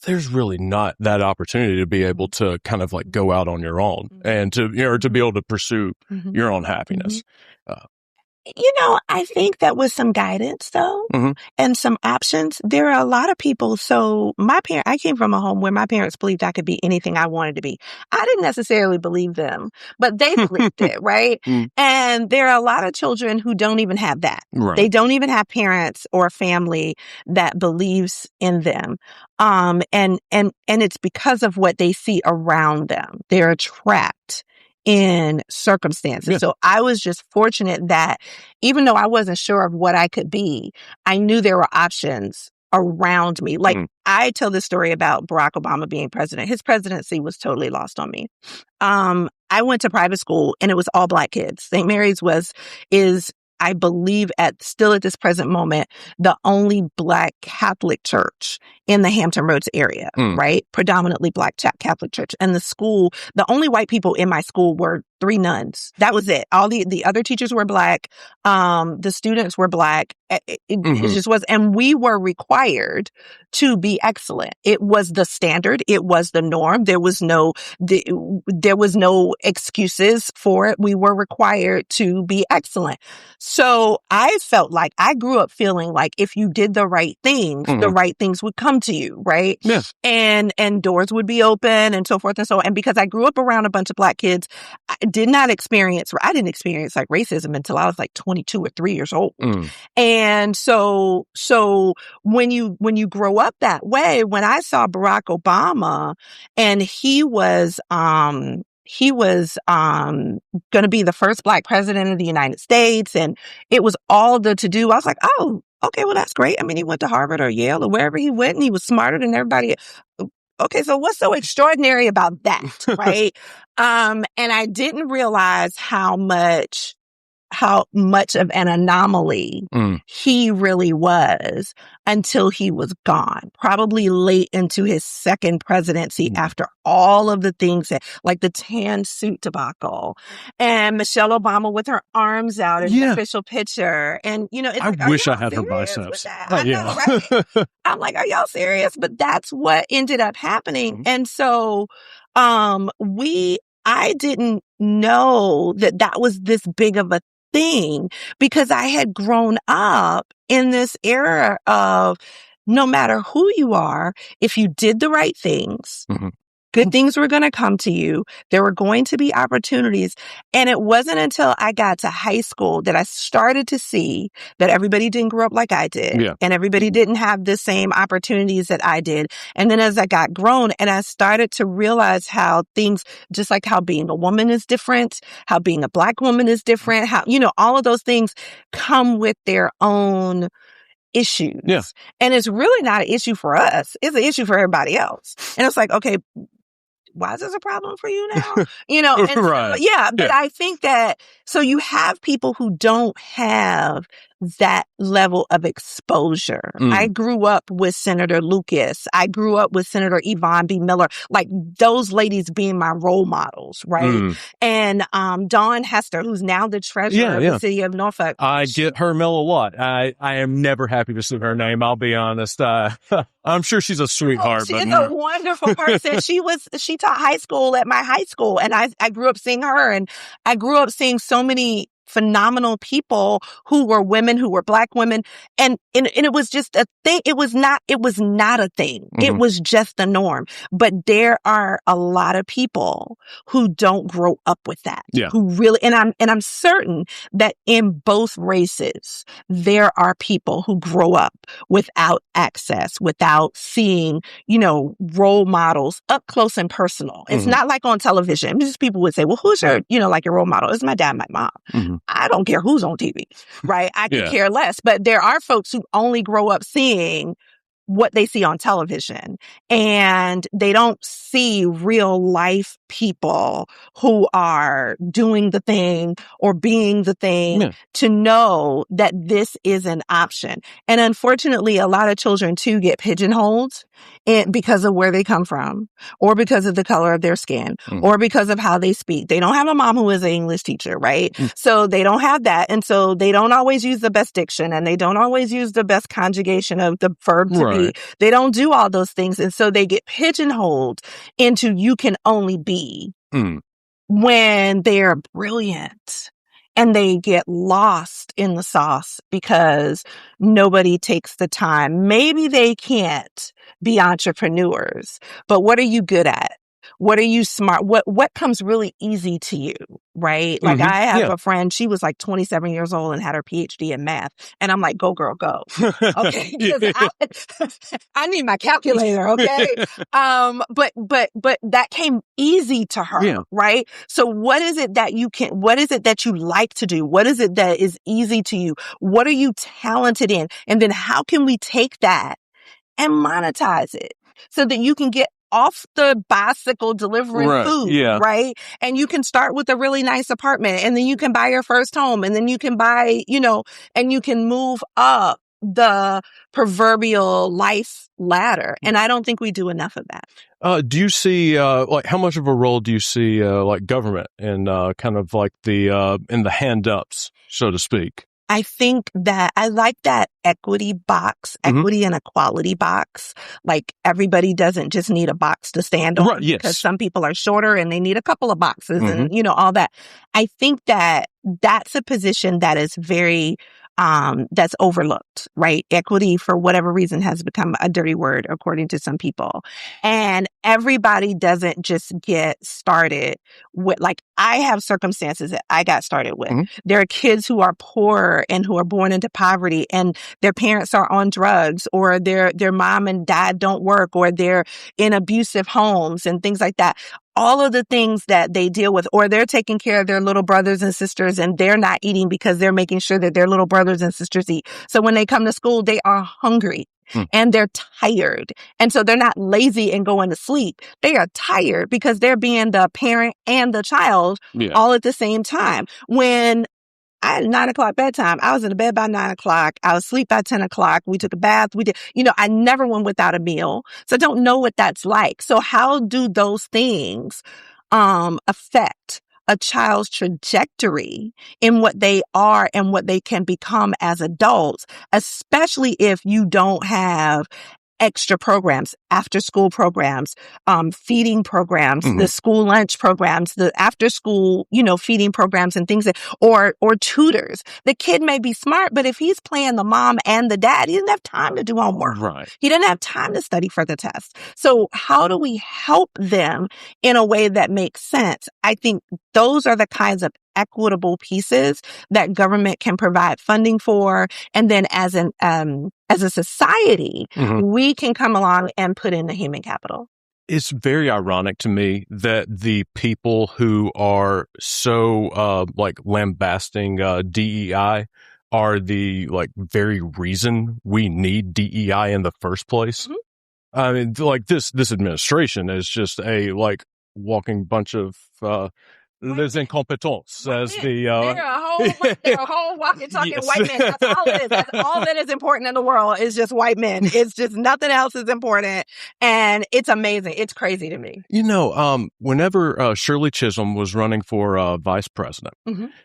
there's really not that opportunity to be able to kind of go out on your own and to be able to pursue your own happiness. I think that with some guidance though, and some options, there are a lot of people. So I came from a home where my parents believed I could be anything I wanted to be. I didn't necessarily believe them, but they believed it, right? And there are a lot of children who don't even have that. Right. They don't even have parents or family that believes in them. And it's because of what they see around them. They're trapped in circumstances. Yeah. So I was just fortunate that even though I wasn't sure of what I could be, I knew there were options around me. I tell this story about Barack Obama being president. His presidency was totally lost on me. I went to private school and it was all Black kids. St. Mary's is I believe still at this present moment, the only Black Catholic church in the Hampton Roads area, right? Predominantly Black Catholic church. And the only white people in my school were 3 nuns. That was it. All the other teachers were Black. The students were Black. It just was. And we were required to be excellent. It was the standard. It was the norm. There was no excuses for it. We were required to be excellent. So I felt like I grew up feeling like if you did the right things, the right things would come to you, right? Yes. And doors would be open and so forth and so on. And because I grew up around a bunch of Black kids, I didn't experience racism until I was 22 or 3 years old. And so when you grow up that way, when I saw Barack Obama and he was going to be the first Black president of the United States, and it was all the to-do. I was like, oh, okay, well, that's great. I mean, he went to Harvard or Yale or wherever he went, and he was smarter than everybody. Okay, so what's so extraordinary about that, right? And I didn't realize how much of an anomaly he really was until he was gone, probably late into his second presidency after all of the things like the tan suit debacle and Michelle Obama with her arms out in the official picture. And, I wish I had her biceps. I know, right? I'm like, are y'all serious? But that's what ended up happening. And so, I didn't know that was this big of a thing because I had grown up in this era of no matter who you are, if you did the right things, good things were going to come to you. There were going to be opportunities. And it wasn't until I got to high school that I started to see that everybody didn't grow up like I did. Yeah. And everybody didn't have the same opportunities that I did. And then as I got grown and I started to realize how things, just like how being a woman is different, how being a Black woman is different, how, all of those things come with their own issues. Yeah. And it's really not an issue for us. It's an issue for everybody else. And it's like, okay, why is this a problem for you now? And right. But I think that, so you have people who don't have that level of exposure. I grew up with Senator Lucas. I grew up with Senator Yvonne B. Miller, like those ladies being my role models, right? And Dawn Hester, who's now the treasurer of the city of Norfolk. I get her mail a lot. I am never happy to see her name, I'll be honest. I'm sure she's a sweetheart. She's a wonderful person. She taught high school at my high school, and I grew up seeing her, and I grew up seeing so many phenomenal people who were women, who were Black women. And it was just a thing. It was not a thing. It was just the norm. But there are a lot of people who don't grow up with that. Yeah. Who really, and I'm certain that in both races, there are people who grow up without access, without seeing, role models up close and personal. It's not like on television. Just people would say, well, who's your, like your role model? It's my dad, my mom. I don't care who's on TV, right? I could care less. But there are folks who only grow up seeing what they see on television, and they don't see real life people who are doing the thing or being the thing to know that this is an option. And unfortunately, a lot of children too get pigeonholed because of where they come from, or because of the color of their skin, or because of how they speak. They don't have a mom who is an English teacher, right? So they don't have that. And so they don't always use the best diction, and they don't always use the best conjugation of the verb to be. They don't do all those things. And so they get pigeonholed into you can only be when they're brilliant. And they get lost in the sauce because nobody takes the time. Maybe they can't be entrepreneurs, but what are you good at? What are you smart? What comes really easy to you, right? Like I have a friend, she was like 27 years old and had her PhD in math. And I'm like, go girl, go. Okay. I need my calculator. Okay. But that came easy to her, right? So what is it that you like to do? What is it that is easy to you? What are you talented in? And then how can we take that and monetize it so that you can get off the bicycle delivering food, right? And you can start with a really nice apartment, and then you can buy your first home, and then you can buy, and you can move up the proverbial life ladder. And I don't think we do enough of that. Do you see, like, how much of a role do you see, like, government and kind of like in the hand-ups, so to speak? I think that I like that equity box, equity and equality box. Like everybody doesn't just need a box to stand on, because some people are shorter and they need a couple of boxes and, all that. I think that that's a position that is very, that's overlooked, right? Equity, for whatever reason, has become a dirty word, according to some people. And everybody doesn't just get started with, like, I have circumstances that I got started with. There are kids who are poor and who are born into poverty, and their parents are on drugs, or their mom and dad don't work, or they're in abusive homes and things like that. All of the things that they deal with, or they're taking care of their little brothers and sisters and they're not eating because they're making sure that their little brothers and sisters eat. So when they come to school, they are hungry and they're tired. And so they're not lazy and going to sleep. They are tired because they're being the parent and the child all at the same time. When I had 9 o'clock bedtime, I was in the bed by 9 o'clock. I was asleep by 10 o'clock. We took a bath. We did, I never went without a meal. So I don't know what that's like. So how do those things, affect a child's trajectory in what they are and what they can become as adults, especially if you don't have extra programs, after school programs, feeding programs, the school lunch programs, the after school, feeding programs and things that, or tutors. The kid may be smart, but if he's playing the mom and the dad, he doesn't have time to do homework. He doesn't have time to study for the test. So how do we help them in a way that makes sense? I think those are the kinds of equitable pieces that government can provide funding for. And then as a society, we can come along and put in the human capital. It's very ironic to me that the people who are so, like, lambasting DEI are the, like, very reason we need DEI in the first place. I mean, like, this administration is just a, like, walking bunch of, les incompetents, as the they're a whole walking talking white men. That's all it is. That's all that is important in the world is just white men. It's just nothing else is important, and it's amazing. It's crazy to me. Whenever Shirley Chisholm was running for vice president,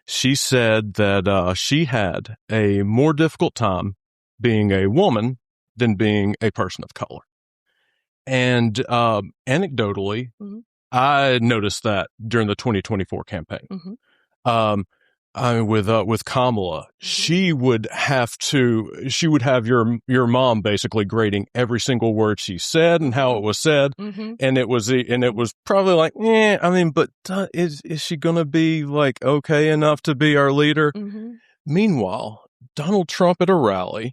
she said that she had a more difficult time being a woman than being a person of color, and anecdotally. I noticed that during the 2024 campaign. With Kamala, she would have your mom basically grading every single word she said and how it was said. And it was probably like, is she going to be like okay enough to be our leader? Meanwhile, Donald Trump at a rally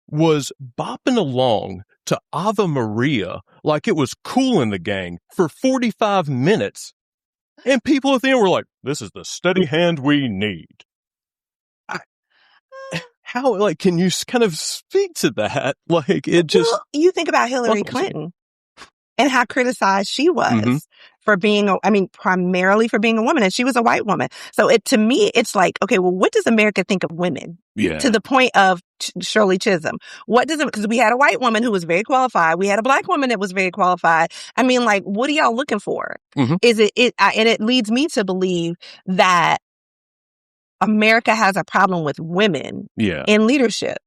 was bopping along to Ave Maria like it was Cool in the Gang for 45 minutes. And people at the end were like, this is the steady hand we need. how, like, can you kind of speak to that? Like, it just... Well, you think about Hillary Clinton and how criticized she was for being, primarily for being a woman, and she was a white woman. So to me, it's like, okay, well, what does America think of women? Yeah. To the point of Shirley Chisholm. Because we had a white woman who was very qualified. We had a black woman that was very qualified. I mean, like, what are y'all looking for? And it leads me to believe that America has a problem with women in leadership.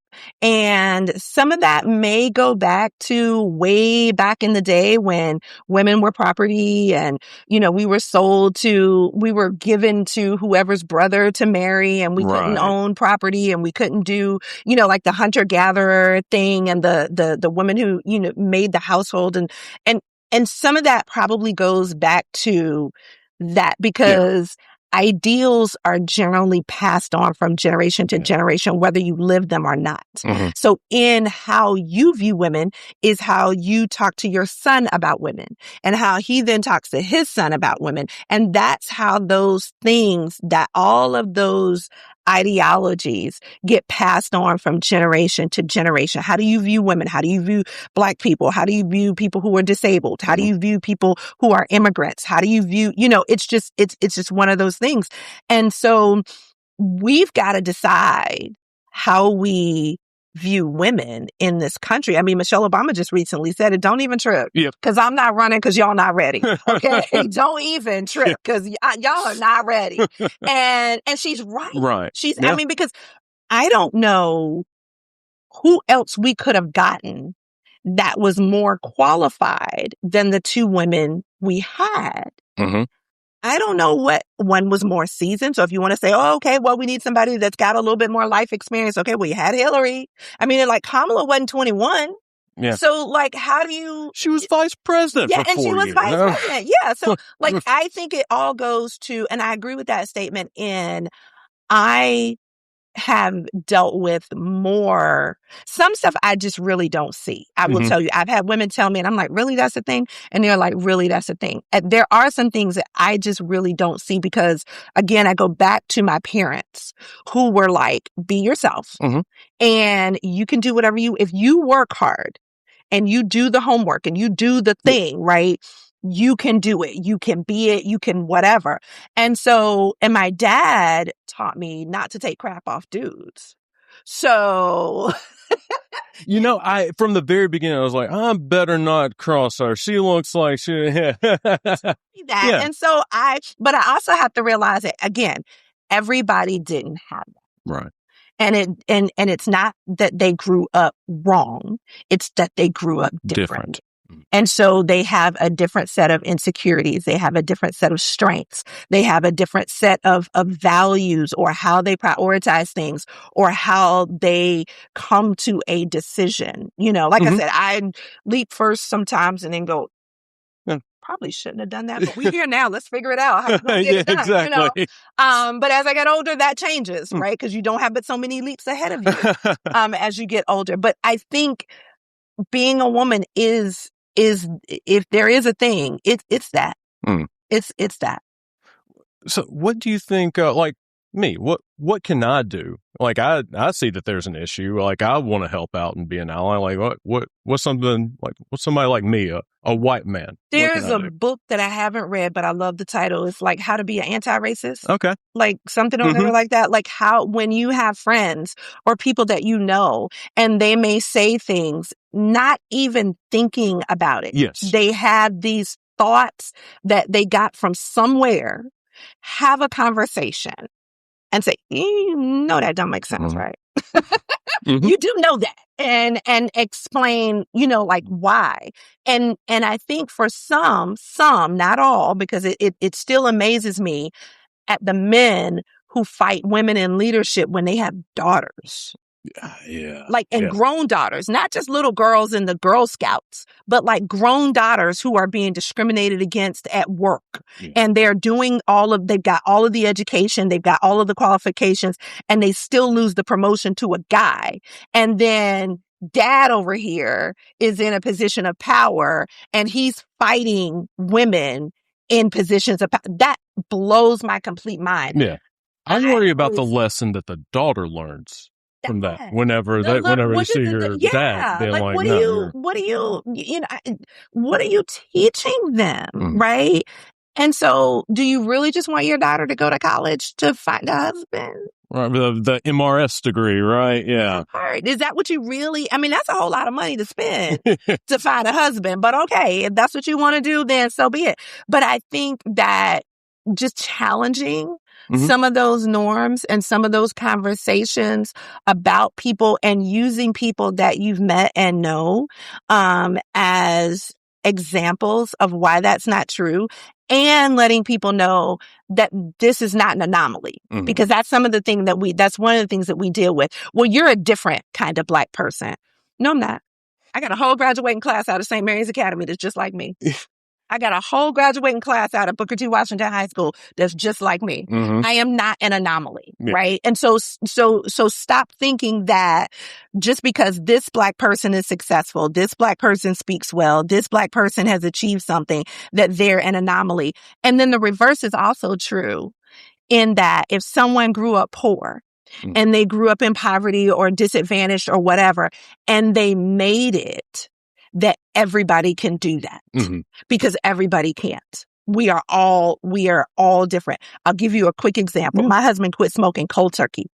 And some of that may go back to way back in the day when women were property and, we were given to whoever's brother to marry, and we couldn't own property, and we couldn't do, like the hunter-gatherer thing, and the woman who, made the household. And some of that probably goes back to that, because ideals are generally passed on from generation to generation, whether you live them or not. So in how you view women is how you talk to your son about women, and how he then talks to his son about women. And that's how those things, that all of those ideologies get passed on from generation to generation. How do you view women? How do you view Black people? How do you view people who are disabled? How do you view people who are immigrants? How do you view, it's just one of those things. And so we've got to decide how we view women in this country. I mean, Michelle Obama just recently said it. Don't even trip, because I'm not running because y'all not ready. Okay, don't even trip because y'all are not ready. And she's right. She's. I mean, because I don't know who else we could have gotten that was more qualified than the two women we had. I don't know what one was more seasoned. So if you want to say, oh, okay, well, we need somebody that's got a little bit more life experience. Okay, well, you had Hillary. I mean, like, Kamala wasn't 21. Yeah. So, like, how do you... She was vice president for 4 years. Yeah, and she was vice president. Yeah. So, like, I think it all goes to, and I agree with that statement, and I have dealt with some stuff I just really don't see. I will tell you, I've had women tell me, and I'm like, really, that's the thing? And they're like, really, that's the thing. And there are some things that I just really don't see because, again, I go back to my parents who were like, be yourself. And you can do whatever if you work hard and you do the homework and you do the thing, right? You can do it. You can be it. You can whatever. And my dad taught me not to take crap off dudes. So, from the very beginning, I was like, I better not cross her. She looks like she. that. And so but I also have to realize that, again, everybody didn't have that. Right. And it's not that they grew up wrong. It's that they grew up different. And so they have a different set of insecurities. They have a different set of strengths. They have a different set of values, or how they prioritize things, or how they come to a decision. Like I said, I leap first sometimes and then go, probably shouldn't have done that, but we're here now. Let's figure it out. How we get it done, exactly. But as I get older, that changes, right? Because you don't have but so many leaps ahead of you as you get older. But I think being a woman is if there is a thing, it's that. It's that. So what do you think, like me, what can I do? Like, I see that there's an issue. Like, I want to help out and be an ally. Like, what's something, like, what's somebody like me, a white man? There's a book that I haven't read, but I love the title. It's like How to Be an Anti-Racist. Okay. Like something or other like that. Like how, when you have friends or people that you know, and they may say things not even thinking about it. Yes. They have these thoughts that they got from somewhere. Have a conversation and say, that don't make sense, right? You do know that. And explain, like why. And I think for some, not all, because it still amazes me at the men who fight women in leadership when they have daughters. Grown daughters, not just little girls in the Girl Scouts, but like grown daughters who are being discriminated against at work. And they're doing they've got all of the education, they've got all of the qualifications, and they still lose the promotion to a guy. And then dad over here is in a position of power and he's fighting women in positions of power. That blows my complete mind. Yeah. I worry about the lesson that the daughter learns from that whenever they see your dad being like, what are you teaching them? Right. And so do you really just want your daughter to go to college to find a husband? Right, the MRS degree, right? Yeah. Is that what you really, I mean, that's a whole lot of money to spend to find a husband, but okay, if that's what you want to do, then so be it. But I think that just challenging some of those norms and some of those conversations about people and using people that you've met and know, as examples of why that's not true, and letting people know that this is not an anomaly, because that's one of the things that we deal with. Well, you're a different kind of Black person. No, I'm not. I got a whole graduating class out of St. Mary's Academy that's just like me. I got a whole graduating class out of Booker T. Washington High School that's just like me. I am not an anomaly, right? And so stop thinking that just because this Black person is successful, this Black person speaks well, this Black person has achieved something, that they're an anomaly. And then the reverse is also true, in that if someone grew up poor and they grew up in poverty or disadvantaged or whatever, and they made it, that everybody can do that, because everybody can't. We are all different. I'll give you a quick example. My husband quit smoking cold turkey.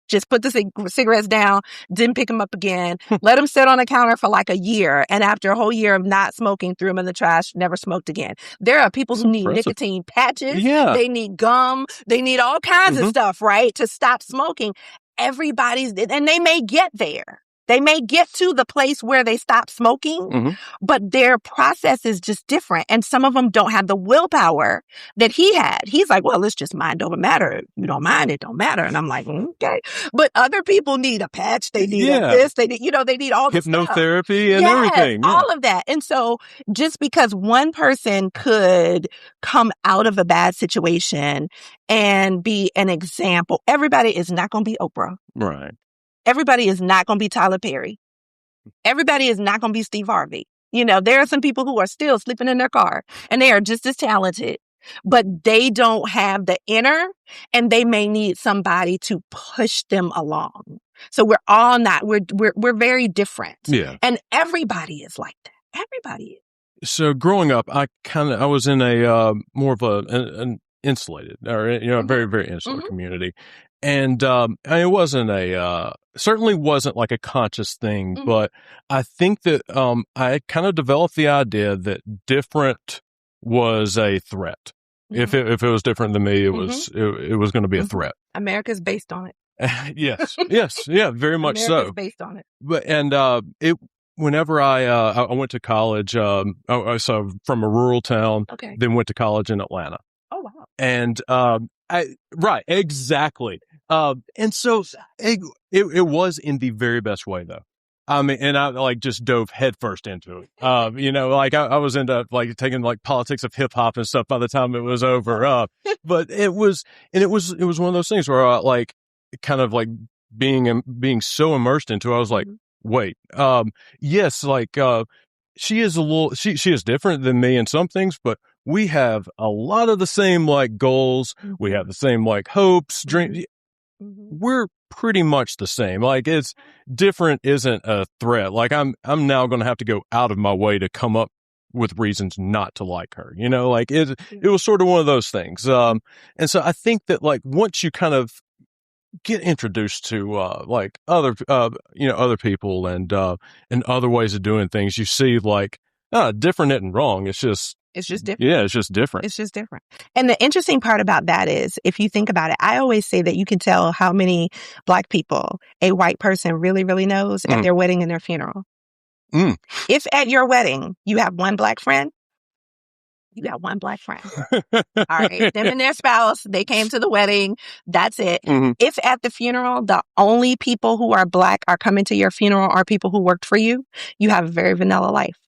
Just put the cigarettes down, didn't pick them up again, let them sit on the counter for like a year. And after a whole year of not smoking, threw them in the trash, never smoked again. There are people who need nicotine patches. They need gum. They need all kinds of stuff, right? To stop smoking. And they may get there. They may get to the place where they stop smoking, but their process is just different. And some of them don't have the willpower that he had. He's like, well, it's just mind over matter. You don't mind, it don't matter. And I'm like, okay. But other people need a patch. They need this. They need, they need all this hypnotherapy and everything. Yeah. All of that. And so just because one person could come out of a bad situation and be an example, everybody is not going to be Oprah. Right. Everybody is not going to be Tyler Perry. Everybody is not going to be Steve Harvey. There are some people who are still sleeping in their car and they are just as talented, but they don't have the inner, and they may need somebody to push them along. So we're all not, we're very different. Yeah. And everybody is like that. Everybody is. So growing up, I was in a, more of an insulated, or, a very, very insular community. And, it wasn't certainly wasn't like a conscious thing, but I think that, I kind of developed the idea that different was a threat. If it was different than me, it was going to be a threat. America's based on it. Yes. Yeah, very much so. America's based on it. But, whenever I went to college, so from a rural town, then went to college in Atlanta. Oh, wow. And, right, exactly. And so it was in the very best way, though. I mean, and I just dove headfirst into it. I was into taking politics of hip hop and stuff by the time it was over. But it was one of those things where I being so immersed into it, I was like, wait, yes, she is she is different than me in some things, but we have a lot of the same goals. We have the same hopes, dreams. We're pretty much the same. It's different isn't a threat. I'm now going to have to go out of my way to come up with reasons not to like her. It was sort of one of those things. And so I think that once you kind of get introduced to other people and other ways of doing things, you see different isn't wrong. It's just different. Yeah, it's just different. It's just different. And the interesting part about that is, if you think about it, I always say that you can tell how many Black people a white person really, really knows at their wedding and their funeral. If at your wedding you have one Black friend, you got one Black friend. All right. Them and their spouse, they came to the wedding. That's it. If at the funeral, the only people who are Black are coming to your funeral are people who worked for you, you have a very vanilla life.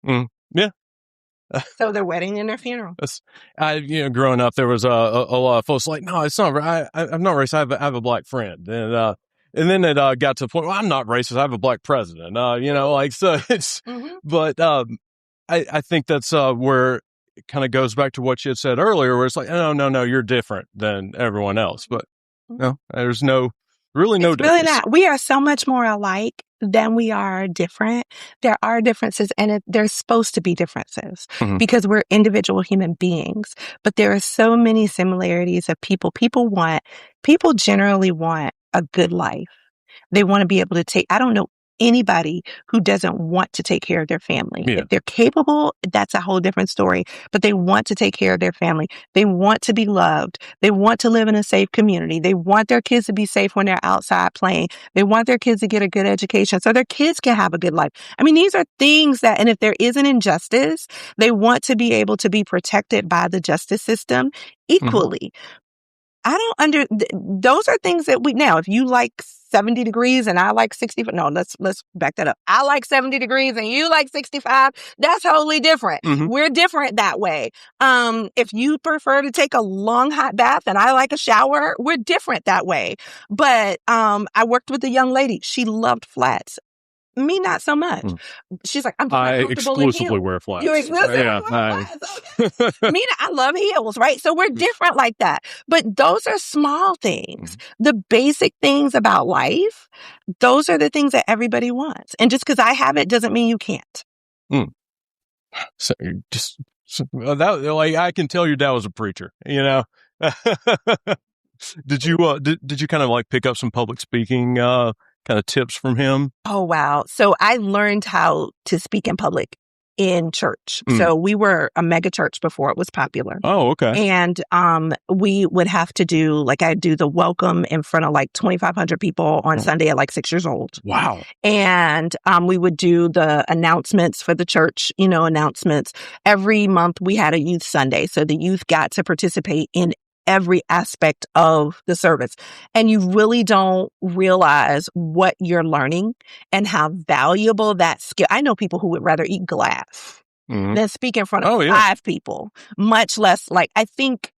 Yeah. So their wedding and their funeral. Growing up, there was a lot of folks no, it's not. I'm not racist. I have a Black friend, and then it got to the point. Well, I'm not racist. I have a Black president. So it's. But I think that's where it kind of goes back to what you had said earlier, where it's no, you're different than everyone else. But no, there's no Really no It's really difference. not. We are so much more alike than we are different. There are differences, and there's supposed to be differences because we're individual human beings. But there are so many similarities of people. People generally want a good life. They want to be able to I don't know anybody who doesn't want to take care of their family. Yeah. If they're capable, that's a whole different story, but they want to take care of their family. They want to be loved. They want to live in a safe community. They want their kids to be safe when they're outside playing. They want their kids to get a good education so their kids can have a good life. I mean, these are things that, and if there is an injustice, they want to be able to be protected by the justice system equally. I don't those are things that now, if you like 70 degrees and I like 65, no, let's back that up. I like 70 degrees and you like 65. That's totally different. We're different that way. If you prefer to take a long hot bath and I like a shower, we're different that way. But, I worked with a young lady. She loved flats. Me, not so much. She's like, I exclusively wear flats. You exclusively wear flats. Okay. Me, I love heels, right? So we're different like that. But those are small things. The basic things about life, those are the things that everybody wants. And just because I have it doesn't mean you can't. So that, like, I can tell your dad was a preacher, you know. Did you kind of like pick up some public speaking kind of tips from him? Oh, wow. So I learned how to speak in public in church. So we were a mega church before it was popular. Oh, okay. And we would have to do, like, I'd do the welcome in front of like 2,500 people on Sunday at like 6 years old. Wow. And we would do the announcements for the church, announcements. Every month we had a youth Sunday. So the youth got to participate in every aspect of the service. And you really don't realize what you're learning and how valuable that skill. I know people who would rather eat glass than speak in front of 5 people, much less I think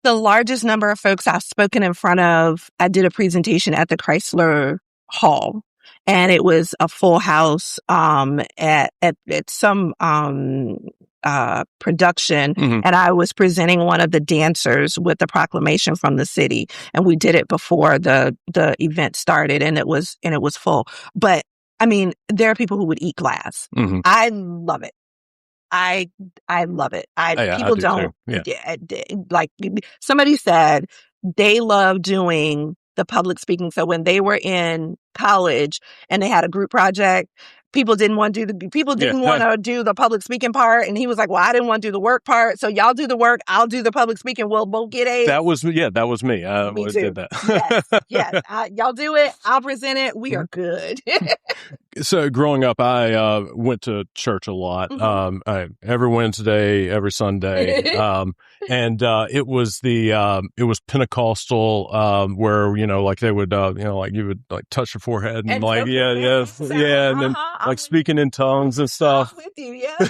the largest number of folks I've spoken in front of, I did a presentation at the Chrysler Hall. And it was a full house at some production, and I was presenting one of the dancers with the proclamation from the city, and we did it before the event started, and it was full. But I mean, there are people who would eat glass. I love it. I love it. People don't like. Somebody said they love doing the public speaking. So when they were in college and they had a group project, people didn't want to do the public speaking part. And he was like, well, I didn't want to do the work part. So y'all do the work. I'll do the public speaking. We'll both get A's. That was me. Me too. Did that. Yes. Y'all do it. I'll present it. We are good. So growing up, I went to church a lot, every Wednesday, every Sunday. And it was Pentecostal, where, like they would, like you would like touch your forehead and like, and then like speaking in tongues and stuff. I'm with you, yeah.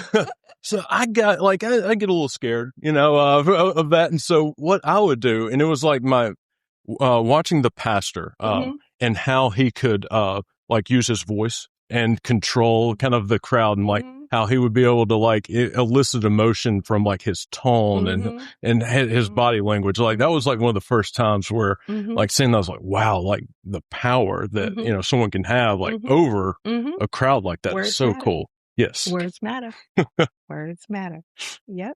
So I got I get a little scared, of that. And so what I would do, and it was like my watching the pastor and how he could like use his voice and control kind of the crowd, and like how he would be able to like elicit emotion from like his tone and his body language. Like that was like one of the first times where like seeing that, I was like, wow, like the power that, someone can have like over a crowd like that. Is so cool. Yes. Words matter. Words matter. Yep.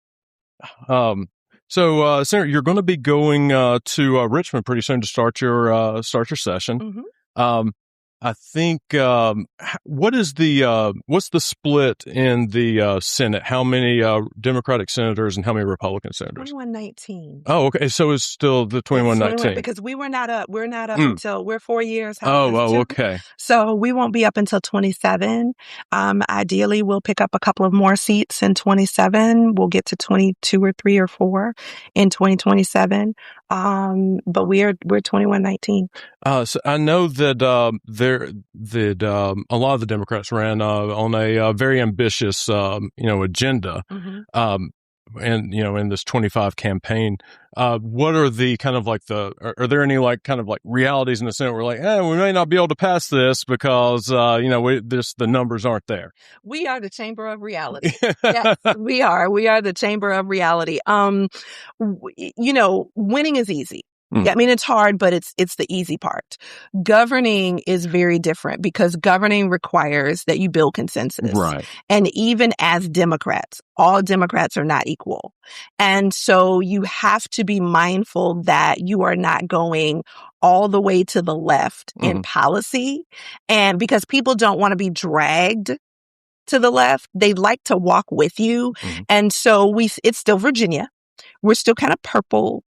So, Senator, you're going to be going to Richmond pretty soon to start your session. I think what's the split in the Senate? How many Democratic senators and how many Republican senators? 2119. Oh, okay. So it's still the 2119 because we're not up until we're 4 years. Okay. So we won't be up until 27. Ideally, we'll pick up a couple of more seats in 27. We'll get to 22 or 3 or 4 in 2027. But we're 2119. So I know that a lot of the Democrats ran on a very ambitious agenda. And in this 25 campaign, what are the kind of like are there any like kind of like realities in the Senate where like, we may not be able to pass this because the numbers aren't there? We are the chamber of reality. Yes, we are the chamber of reality. Winning is easy. Yeah, I mean, it's hard, but it's the easy part. Governing is very different because governing requires that you build consensus. Right. And even as Democrats, all Democrats are not equal. And so you have to be mindful that you are not going all the way to the left in policy. And because people don't want to be dragged to the left, they like to walk with you. And so it's still Virginia. We're still kind of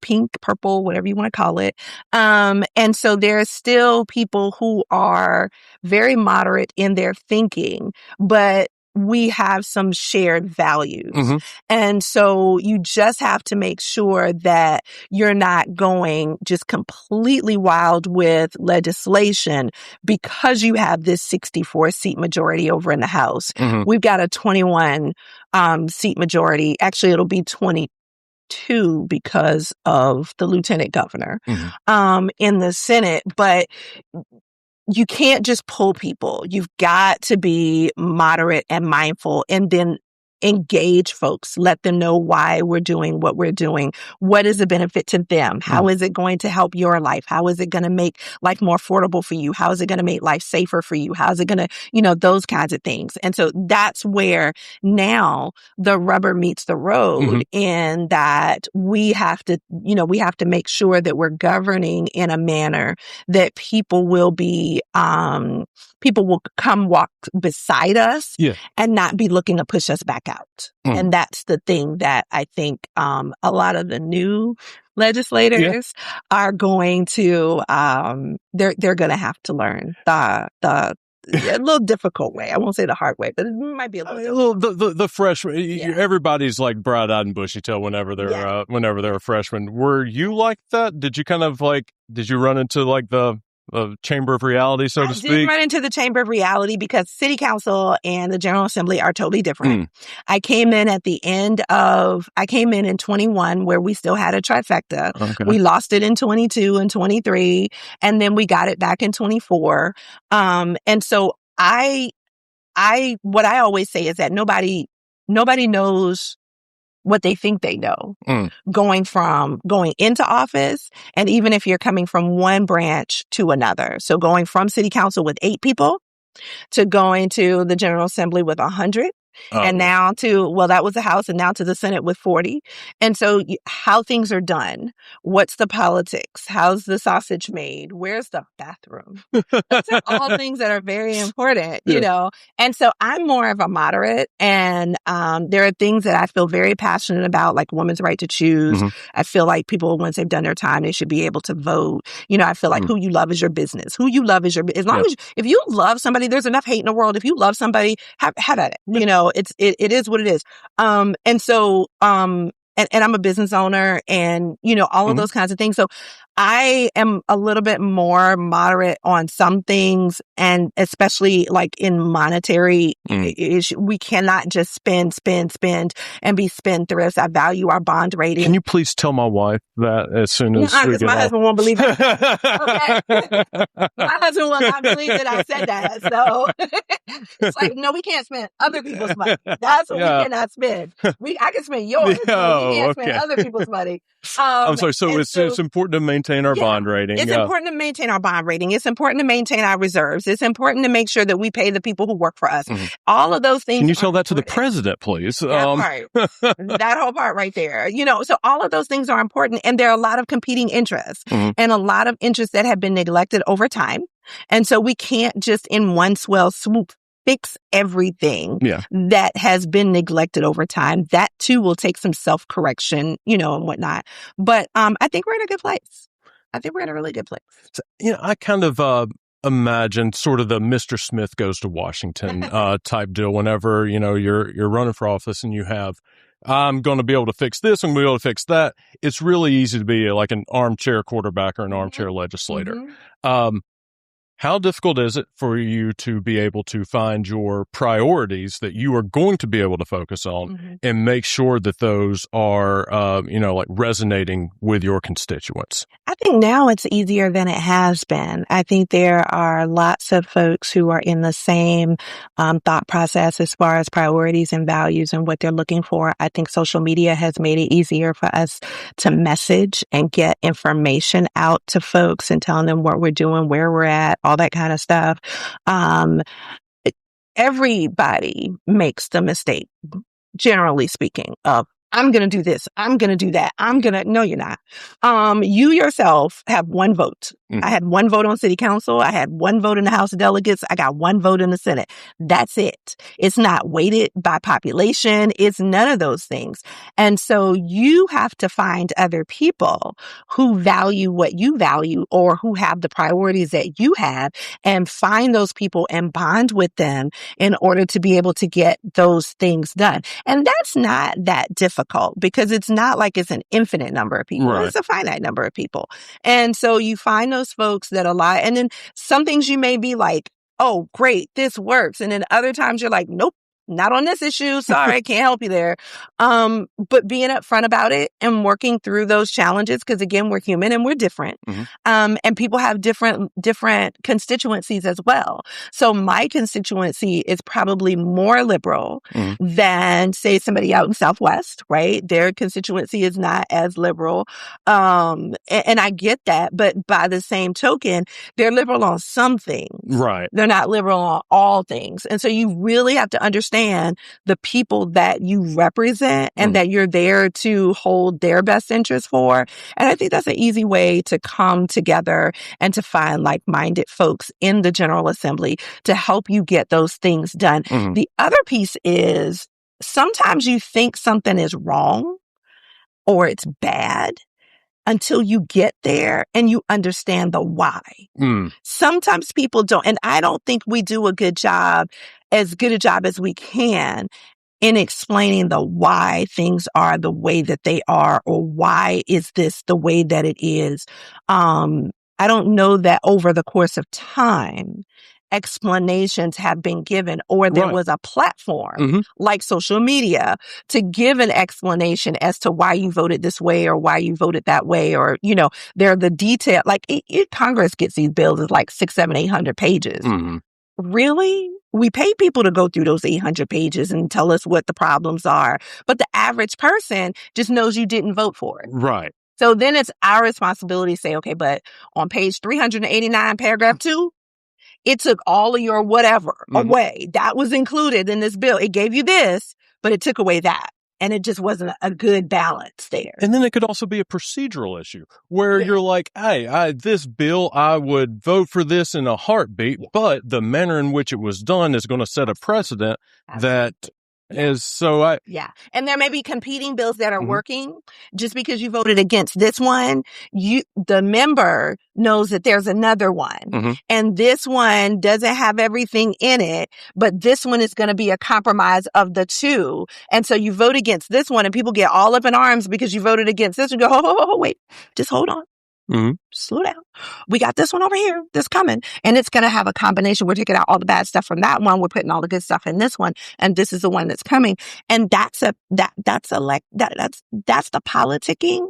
pink, purple, whatever you want to call it. And so there are still people who are very moderate in their thinking, but we have some shared values. And so you just have to make sure that you're not going just completely wild with legislation because you have this 64 seat majority over in the House. We've got a 21 seat majority. Actually, it'll be 22 because of the lieutenant governor in the Senate. But you can't just pull people. You've got to be moderate and mindful and then engage folks. Let them know why we're doing what we're doing. What is the benefit to them? How is it going to help your life? How is it going to make life more affordable for you? How is it going to make life safer for you? How is it going to, those kinds of things. And so that's where now the rubber meets the road in that we have to make sure that we're governing in a manner that people will come walk beside us and not be looking to push us back out. And that's the thing that I think a lot of the new legislators are going to they're going to have to learn the a little difficult way. I won't say the hard way, but it might be a little the freshman. Everybody's like bright-eyed and bushy-tailed whenever they're a freshman. Were you like that? Did you did you run into like the chamber of reality, so to speak? I did run into the chamber of reality because city council and the General Assembly are totally different. I came in in 21 where we still had a trifecta. Okay. We lost it in 22 and 23, and then we got it back in 24. And so what I always say is that nobody knows what they think they know going into office. And even if you're coming from one branch to another. So going from city council with 8 people to going to the General Assembly with 100. And now that was the House, and now to the Senate with 40. And so how things are done, what's the politics, how's the sausage made, where's the bathroom? Those are all things that are very important, And so I'm more of a moderate, and there are things that I feel very passionate about, like women's right to choose. I feel like people, once they've done their time, they should be able to vote. I feel like who you love is your business. Who you love is your business. As long as if you love somebody, there's enough hate in the world. If you love somebody, have at it. It is what it is. And so, and I'm a business owner and, all of those kinds of things. So I am a little bit more moderate on some things, and especially like in monetary issue, we cannot just spend and be spendthrifts. I value our bond rating. Can you please tell my wife that as soon as we get my off? husband won't believe it. Okay. My husband will not believe that I said that. So it's like, no, we can't spend other people's money. That's what we cannot spend. I can spend yours, but we can't spend other people's money. I'm sorry. So it's important to maintain our bond rating. It's important to maintain our bond rating. It's important to maintain our reserves. It's important to make sure that we pay the people who work for us. All of those things. Can you tell that to the president, please? That whole part right there. So all of those things are important, and there are a lot of competing interests and a lot of interests that have been neglected over time. And so we can't just in one swell swoop fix everything that has been neglected over time. That too will take some self-correction, and whatnot. But I think we're in a good place. I think we're in a really good place. So, I kind of imagine sort of the Mr. Smith goes to Washington type deal whenever, you're running for office and you have, I'm going to be able to fix this, I'm going to be able to fix that. It's really easy to be like an armchair quarterback or an armchair legislator. How difficult is it for you to be able to find your priorities that you are going to be able to focus on and make sure that those are, like resonating with your constituents? I think now it's easier than it has been. I think there are lots of folks who are in the same thought process as far as priorities and values and what they're looking for. I think social media has made it easier for us to message and get information out to folks and telling them what we're doing, where we're at, all that kind of stuff. Everybody makes the mistake, generally speaking, of I'm going to do this. I'm going to do that. No, you're not. You yourself have one vote. I had one vote on city council. I had one vote in the House of Delegates. I got one vote in the Senate. That's it. It's not weighted by population. It's none of those things. And so you have to find other people who value what you value or who have the priorities that you have and find those people and bond with them in order to be able to get those things done. And that's not that difficult because it's not like it's an infinite number of people. Right. It's a finite number of people. And so you find those folks that align. And then some things you may be like, oh, great, this works. And then other times you're like, nope, not on this issue. Sorry, can't help you there. But being upfront about it and working through those challenges, because again, we're human and we're different. And people have different constituencies as well. So my constituency is probably more liberal than, say, somebody out in Southwest, right? Their constituency is not as liberal. And I get that. But by the same token, they're liberal on some things. Right. They're not liberal on all things. And so you really have to understand the people that you represent and that you're there to hold their best interest for. And I think that's an easy way to come together and to find like-minded folks in the General Assembly to help you get those things done. The other piece is sometimes you think something is wrong or it's bad until you get there and you understand the why. Sometimes people don't, and I don't think we do as good a job as we can in explaining the why things are the way that they are, or why is this the way that it is. I don't know that over the course of time, explanations have been given, or there was a platform like social media to give an explanation as to why you voted this way or why you voted that way. Or, there are the detail, like Congress gets these bills as like 600, 700, 800 pages. Really? We pay people to go through those 800 pages and tell us what the problems are. But the average person just knows you didn't vote for it. Right. So then it's our responsibility to say, okay, but on page 389, paragraph 2, it took all of your whatever away. That was included in this bill. It gave you this, but it took away that. And it just wasn't a good balance there. And then it could also be a procedural issue where you're like, hey, this bill, I would vote for this in a heartbeat, but the manner in which it was done is going to set a precedent that is so and there may be competing bills that are working. Just because you voted against this one, the member knows that there's another one, and this one doesn't have everything in it, but this one is going to be a compromise of the two. And so you vote against this one and people get all up in arms because you voted against this and go, oh, wait, just hold on. Slow down. We got this one over here that's coming, and it's going to have a combination. We're taking out all the bad stuff from that one. We're putting all the good stuff in this one, and this is the one that's coming. And that's the politicking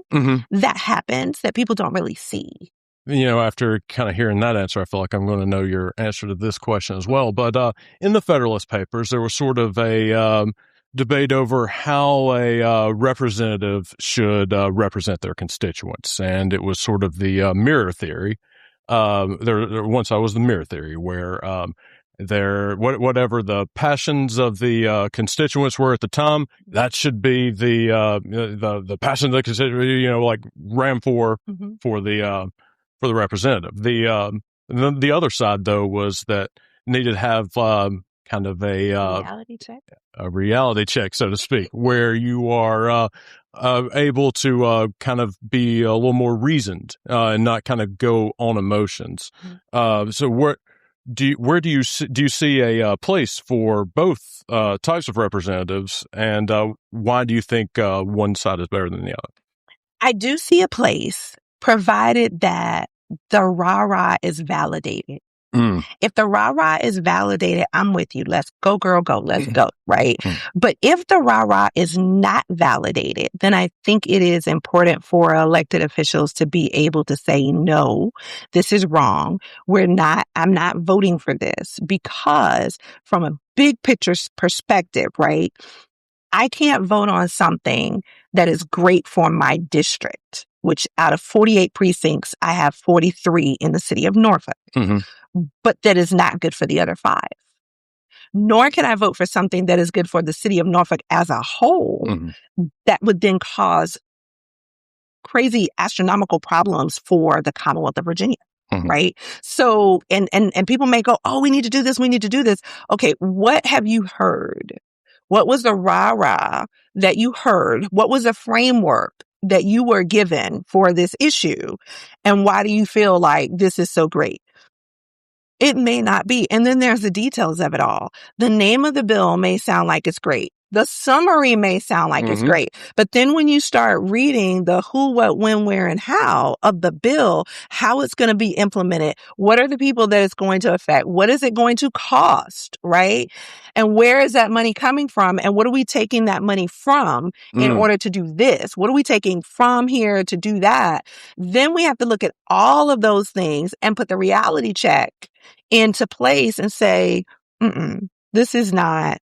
that happens that people don't really see. After kind of hearing that answer, I feel like I'm going to know your answer to this question as well. But in the Federalist Papers, there was sort of a debate over how a representative should represent their constituents. And it was sort of the mirror theory. One side was the mirror theory, where whatever the passions of the constituents were at the time, that should be the passion of the constituent, like ran for the representative. The other side, though, was that needed to have kind of a reality check, so to speak, where you are able to kind of be a little more reasoned and not kind of go on emotions. So where do you see a place for both types of representatives, and why do you think one side is better than the other? I do see a place, provided that the rah-rah is validated. If the rah-rah is validated, I'm with you. Let's go, girl, go. Let's go, right? But if the rah-rah is not validated, then I think it is important for elected officials to be able to say, no, this is wrong. I'm not voting for this, because from a big picture perspective, right? I can't vote on something that is great for my district, which out of 48 precincts, I have 43 in the city of Norfolk, but that is not good for the other 5. Nor can I vote for something that is good for the city of Norfolk as a whole, that would then cause crazy astronomical problems for the Commonwealth of Virginia. Right. So, and people may go, oh, we need to do this. We need to do this. Okay. What have you heard? What was the rah-rah that you heard? What was the framework that you were given for this issue? And why do you feel like this is so great? It may not be. And then there's the details of it all. The name of the bill may sound like it's great. The summary may sound like it's great. But then when you start reading the who, what, when, where, and how of the bill, how it's going to be implemented, what are the people that it's going to affect, what is it going to cost, right? And where is that money coming from? And what are we taking that money from in order to do this? What are we taking from here to do that? Then we have to look at all of those things and put the reality check into place and say, this is not.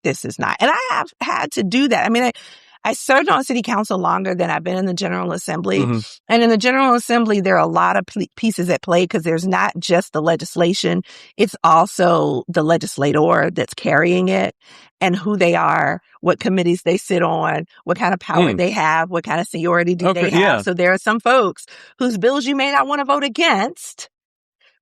And I have had to do that. I mean, I served on city council longer than I've been in the General Assembly. And in the General Assembly, there are a lot of pieces at play, because there's not just the legislation. It's also the legislator that's carrying it, and who they are, what committees they sit on, what kind of power they have, what kind of seniority do they have. Yeah. So there are some folks whose bills you may not want to vote against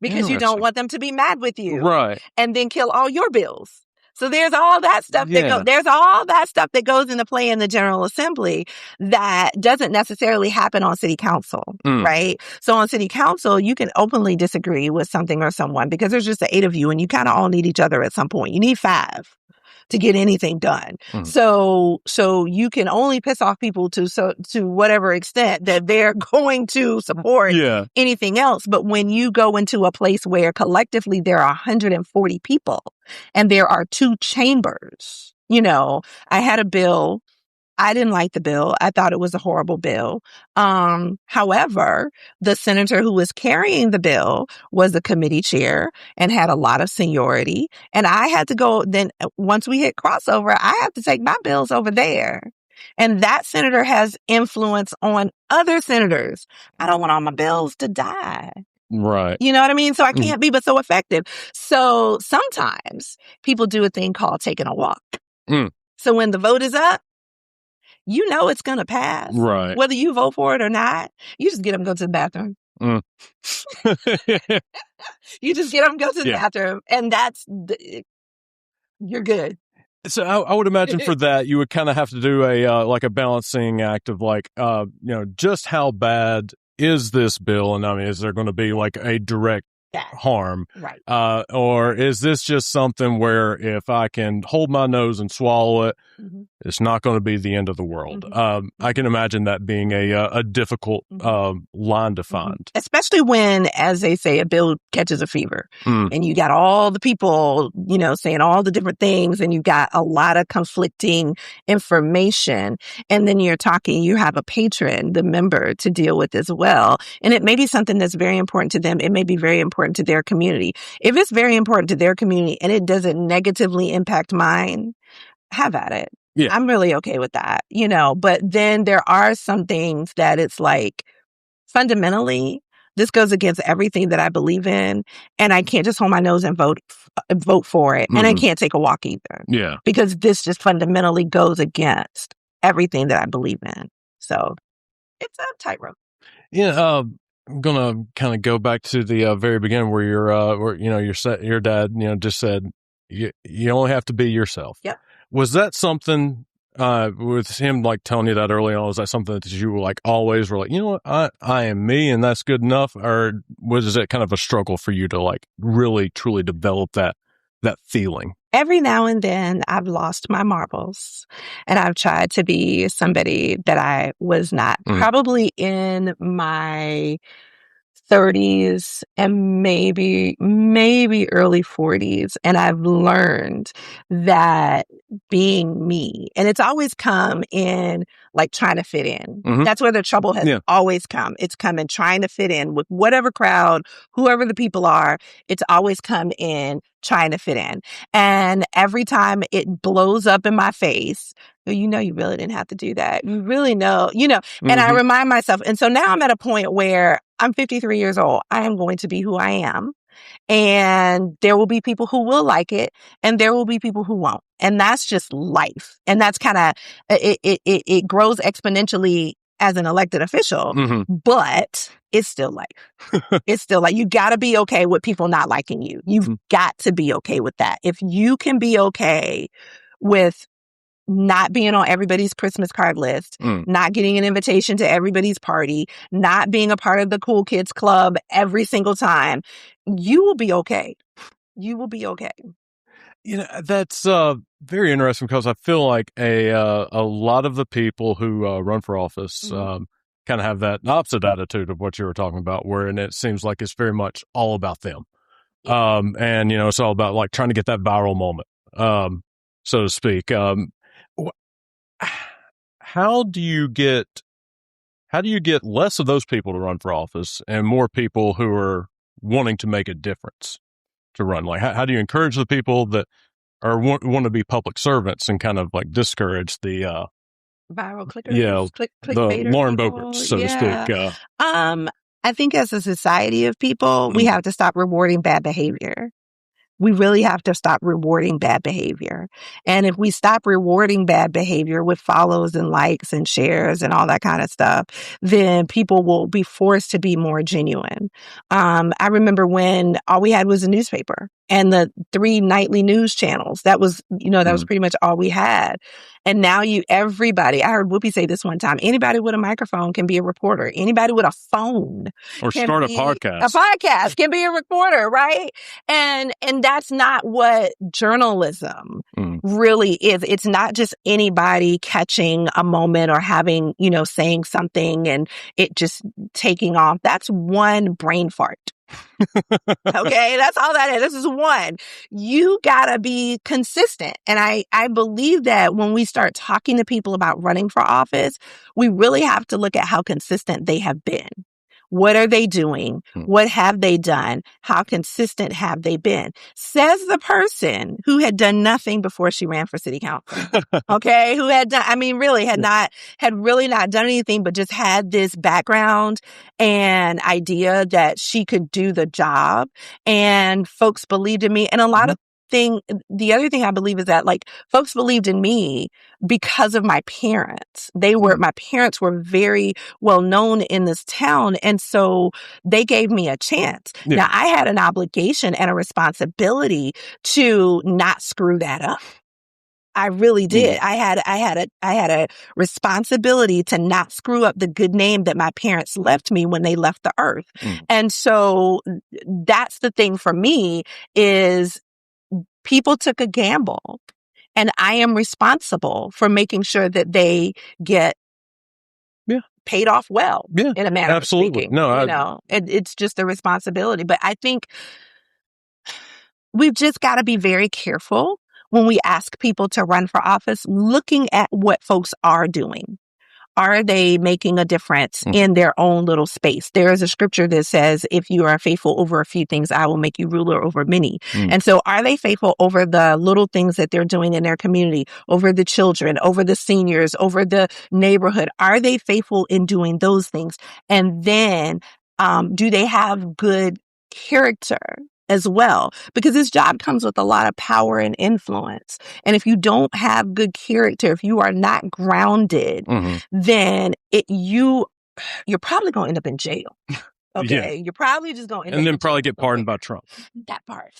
because you don't want them to be mad with you. Right. And then kill all your bills. So there's all that stuff there's all that stuff that goes into play in the General Assembly that doesn't necessarily happen on city council, right? So on city council, you can openly disagree with something or someone because there's just the 8 of you and you kind of all need each other at some point. You need 5 to get anything done. So you can only piss off people to whatever extent that they're going to support anything else. But when you go into a place where collectively there are 140 people and there are 2 chambers, I had a bill. I didn't like the bill. I thought it was a horrible bill. However, the senator who was carrying the bill was a committee chair and had a lot of seniority. And I had to go, then once we hit crossover, I have to take my bills over there. And that senator has influence on other senators. I don't want all my bills to die. Right. You know what I mean? So I can't be but so effective. So sometimes people do a thing called taking a walk. So when the vote is up, it's going to pass. Right. Whether you vote for it or not, you just get them to go to the bathroom. You just get them to go to the bathroom, and you're good. So I would imagine for that, you would kind of have to do a balancing act of just how bad is this bill? And I mean, is there going to be like a direct harm? Right. Or is this just something where if I can hold my nose and swallow it, it's not going to be the end of the world? I can imagine that being a difficult line to find. Especially when, as they say, a bill catches a fever and you got all the people, saying all the different things, and you got a lot of conflicting information. And then you have a patron, the member, to deal with as well. And it may be something that's very important to them. It may be very important to their community. If it's very important to their community and it doesn't negatively impact mine, have at it. Yeah. I'm really okay with that, but then there are some things that it's like, fundamentally, this goes against everything that I believe in, and I can't just hold my nose and vote for it. And I can't take a walk either. Yeah. Because this just fundamentally goes against everything that I believe in. So it's a tightrope. Yeah. I'm gonna kind of go back to the very beginning where your dad just said you only have to be yourself. Yep. Was that something with him telling you that early on? Was that something that you always were I am me and that's good enough, or was it kind of a struggle for you to really truly develop that feeling? Every now and then I've lost my marbles and I've tried to be somebody that I was not. Probably in my 30s and maybe early 40s. And I've learned that being me, and it's always come in like trying to fit in. Mm-hmm. That's where the trouble has always come. It's come in trying to fit in with whatever crowd, whoever the people are. It's always come in trying to fit in. And every time it blows up in my face, you know, you really didn't have to do that. You really know, you know, and I remind myself. And so now I'm at a point where I'm 53 years old. I am going to be who I am. And there will be people who will like it, and there will be people who won't. And that's just life. And that's kind of, it grows exponentially as an elected official, but it's still life. It's still like, you got to be okay with people not liking you. You've got to be okay with that. If you can be okay with not being on everybody's Christmas card list, not getting an invitation to everybody's party, not being a part of the cool kids club every single time, you will be okay. You will be okay. You know, that's very interesting, because I feel like a lot of the people who run for office kind of have that opposite attitude of what you were talking about, wherein it seems like it's very much all about them. And, you know, it's all about like trying to get that viral moment, so to speak. How do you get less of those people to run for office and more people who are wanting to make a difference to run? Like, how do you encourage the people that are want to be public servants and kind of like discourage the viral clickers, the lawn boaters, so to speak? I think as a society of people, we have to stop rewarding bad behavior. We really have to stop rewarding bad behavior. And if we stop rewarding bad behavior with follows and likes and shares and all that kind of stuff, then people will be forced to be more genuine. I remember when all we had was a newspaper and the 3 nightly news channels. That was, you know, that was pretty much all we had. And now everybody, I heard Whoopi say this one time, anybody with a microphone can be a reporter. Anybody with a phone or start a podcast. A podcast can be a reporter, right? And that's not what journalism really is. It's not just anybody catching a moment or having, you know, saying something and it just taking off. That's one brain fart. Okay, that's all that is. This is one. You gotta be consistent. And I believe that when we start talking to people about running for office, we really have to look at how consistent they have been. What are they doing? What have they done? How consistent have they been? Says the person who had done nothing before she ran for city council. Okay. Who had done, had really not done anything, but just had this background and idea that she could do the job. And folks believed in me. And a lot of the other thing I believe is that like folks believed in me because of my parents. My parents were very well known in this town. And so they gave me a chance. Yeah. Now I had an obligation and a responsibility to not screw that up. I really did. I had a responsibility to not screw up the good name that my parents left me when they left the earth. And so that's the thing for me is people took a gamble, and I am responsible for making sure that they get paid off well in a manner of speaking. No, it's just a responsibility. But I think we've just got to be very careful when we ask people to run for office, looking at what folks are doing. Are they making a difference in their own little space? There is a scripture that says, if you are faithful over a few things, I will make you ruler over many. And so are they faithful over the little things that they're doing in their community, over the children, over the seniors, over the neighborhood? Are they faithful in doing those things? And then do they have good character as well? Because this job comes with a lot of power and influence. And if you don't have good character, if you are not grounded, then you're probably going to end up in jail. Okay. You're probably just going to end up and then probably get pardoned by Trump. That part.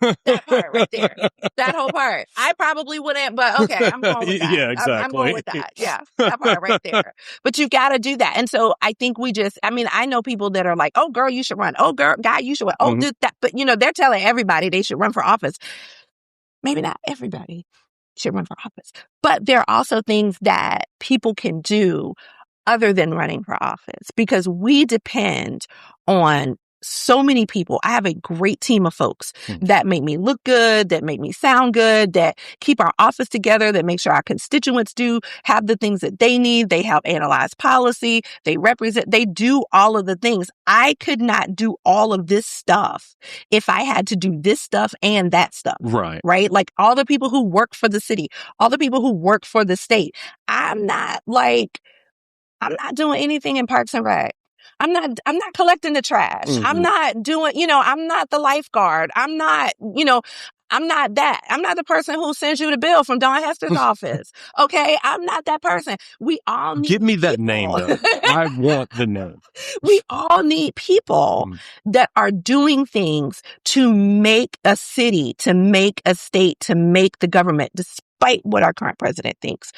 That part right there. That whole part. I probably wouldn't, but okay, I'm going with that. Yeah, exactly. I'm going with that. Yeah, that part right there. But you got to do that. And so I think I know people that are like, oh, girl, you should run. Oh, girl, guy, you should run. Oh, do that. But, they're telling everybody they should run for office. Maybe not everybody should run for office. But there are also things that people can do other than running for office, because we depend on so many people. I have a great team of folks that make me look good, that make me sound good, that keep our office together, that make sure our constituents have the things that they need. They help analyze policy. They represent, they do all of the things. I could not do all of this stuff if I had to do this stuff and that stuff. Right? Like all the people who work for the city, all the people who work for the state. I'm not doing anything in Parks and Rec. I'm not collecting the trash. I'm not doing, I'm not the lifeguard. I'm not that. I'm not the person who sends you the bill from Dawn Hester's office. Okay. I'm not that person. We all need Give me that people. name though. I want the name. We all need people that are doing things to make a city, to make a state, to make the government, despite what our current president thinks.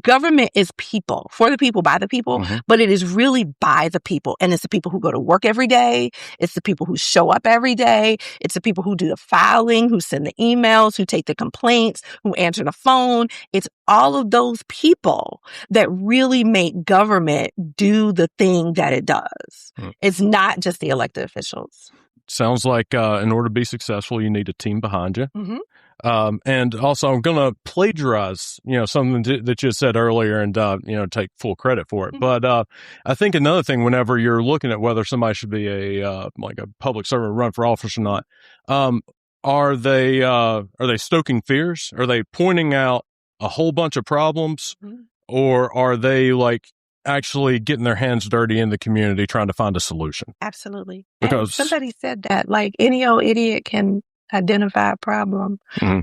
Government is people, for the people, by the people, but it is really by the people. And it's the people who go to work every day. It's the people who show up every day. It's the people who do the filing, who send the emails, who take the complaints, who answer the phone. It's all of those people that really make government do the thing that it does. It's not just the elected officials. Sounds like in order to be successful, you need a team behind you. And also, I'm going to plagiarize, something that you said earlier and, take full credit for it. But I think another thing, whenever you're looking at whether somebody should be a public servant run for office or not, are they stoking fears? Are they pointing out a whole bunch of problems? Or are they actually getting their hands dirty in the community trying to find a solution? Absolutely. Because somebody said that, any old idiot can identify a problem,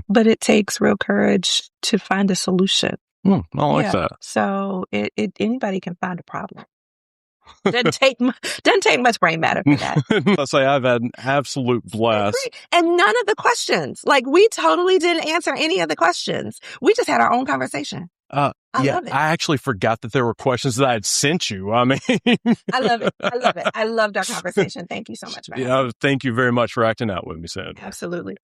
but it takes real courage to find a solution. I like that. So anybody can find a problem. Doesn't take much brain matter for that. I say I've had an absolute blast. And none of the questions, we totally didn't answer any of the questions. We just had our own conversation. I love it. I actually forgot that there were questions that I had sent you. I mean, I love it. I loved our conversation. Thank you so much, man. Thank you very much for acting out with me, Senator. Absolutely.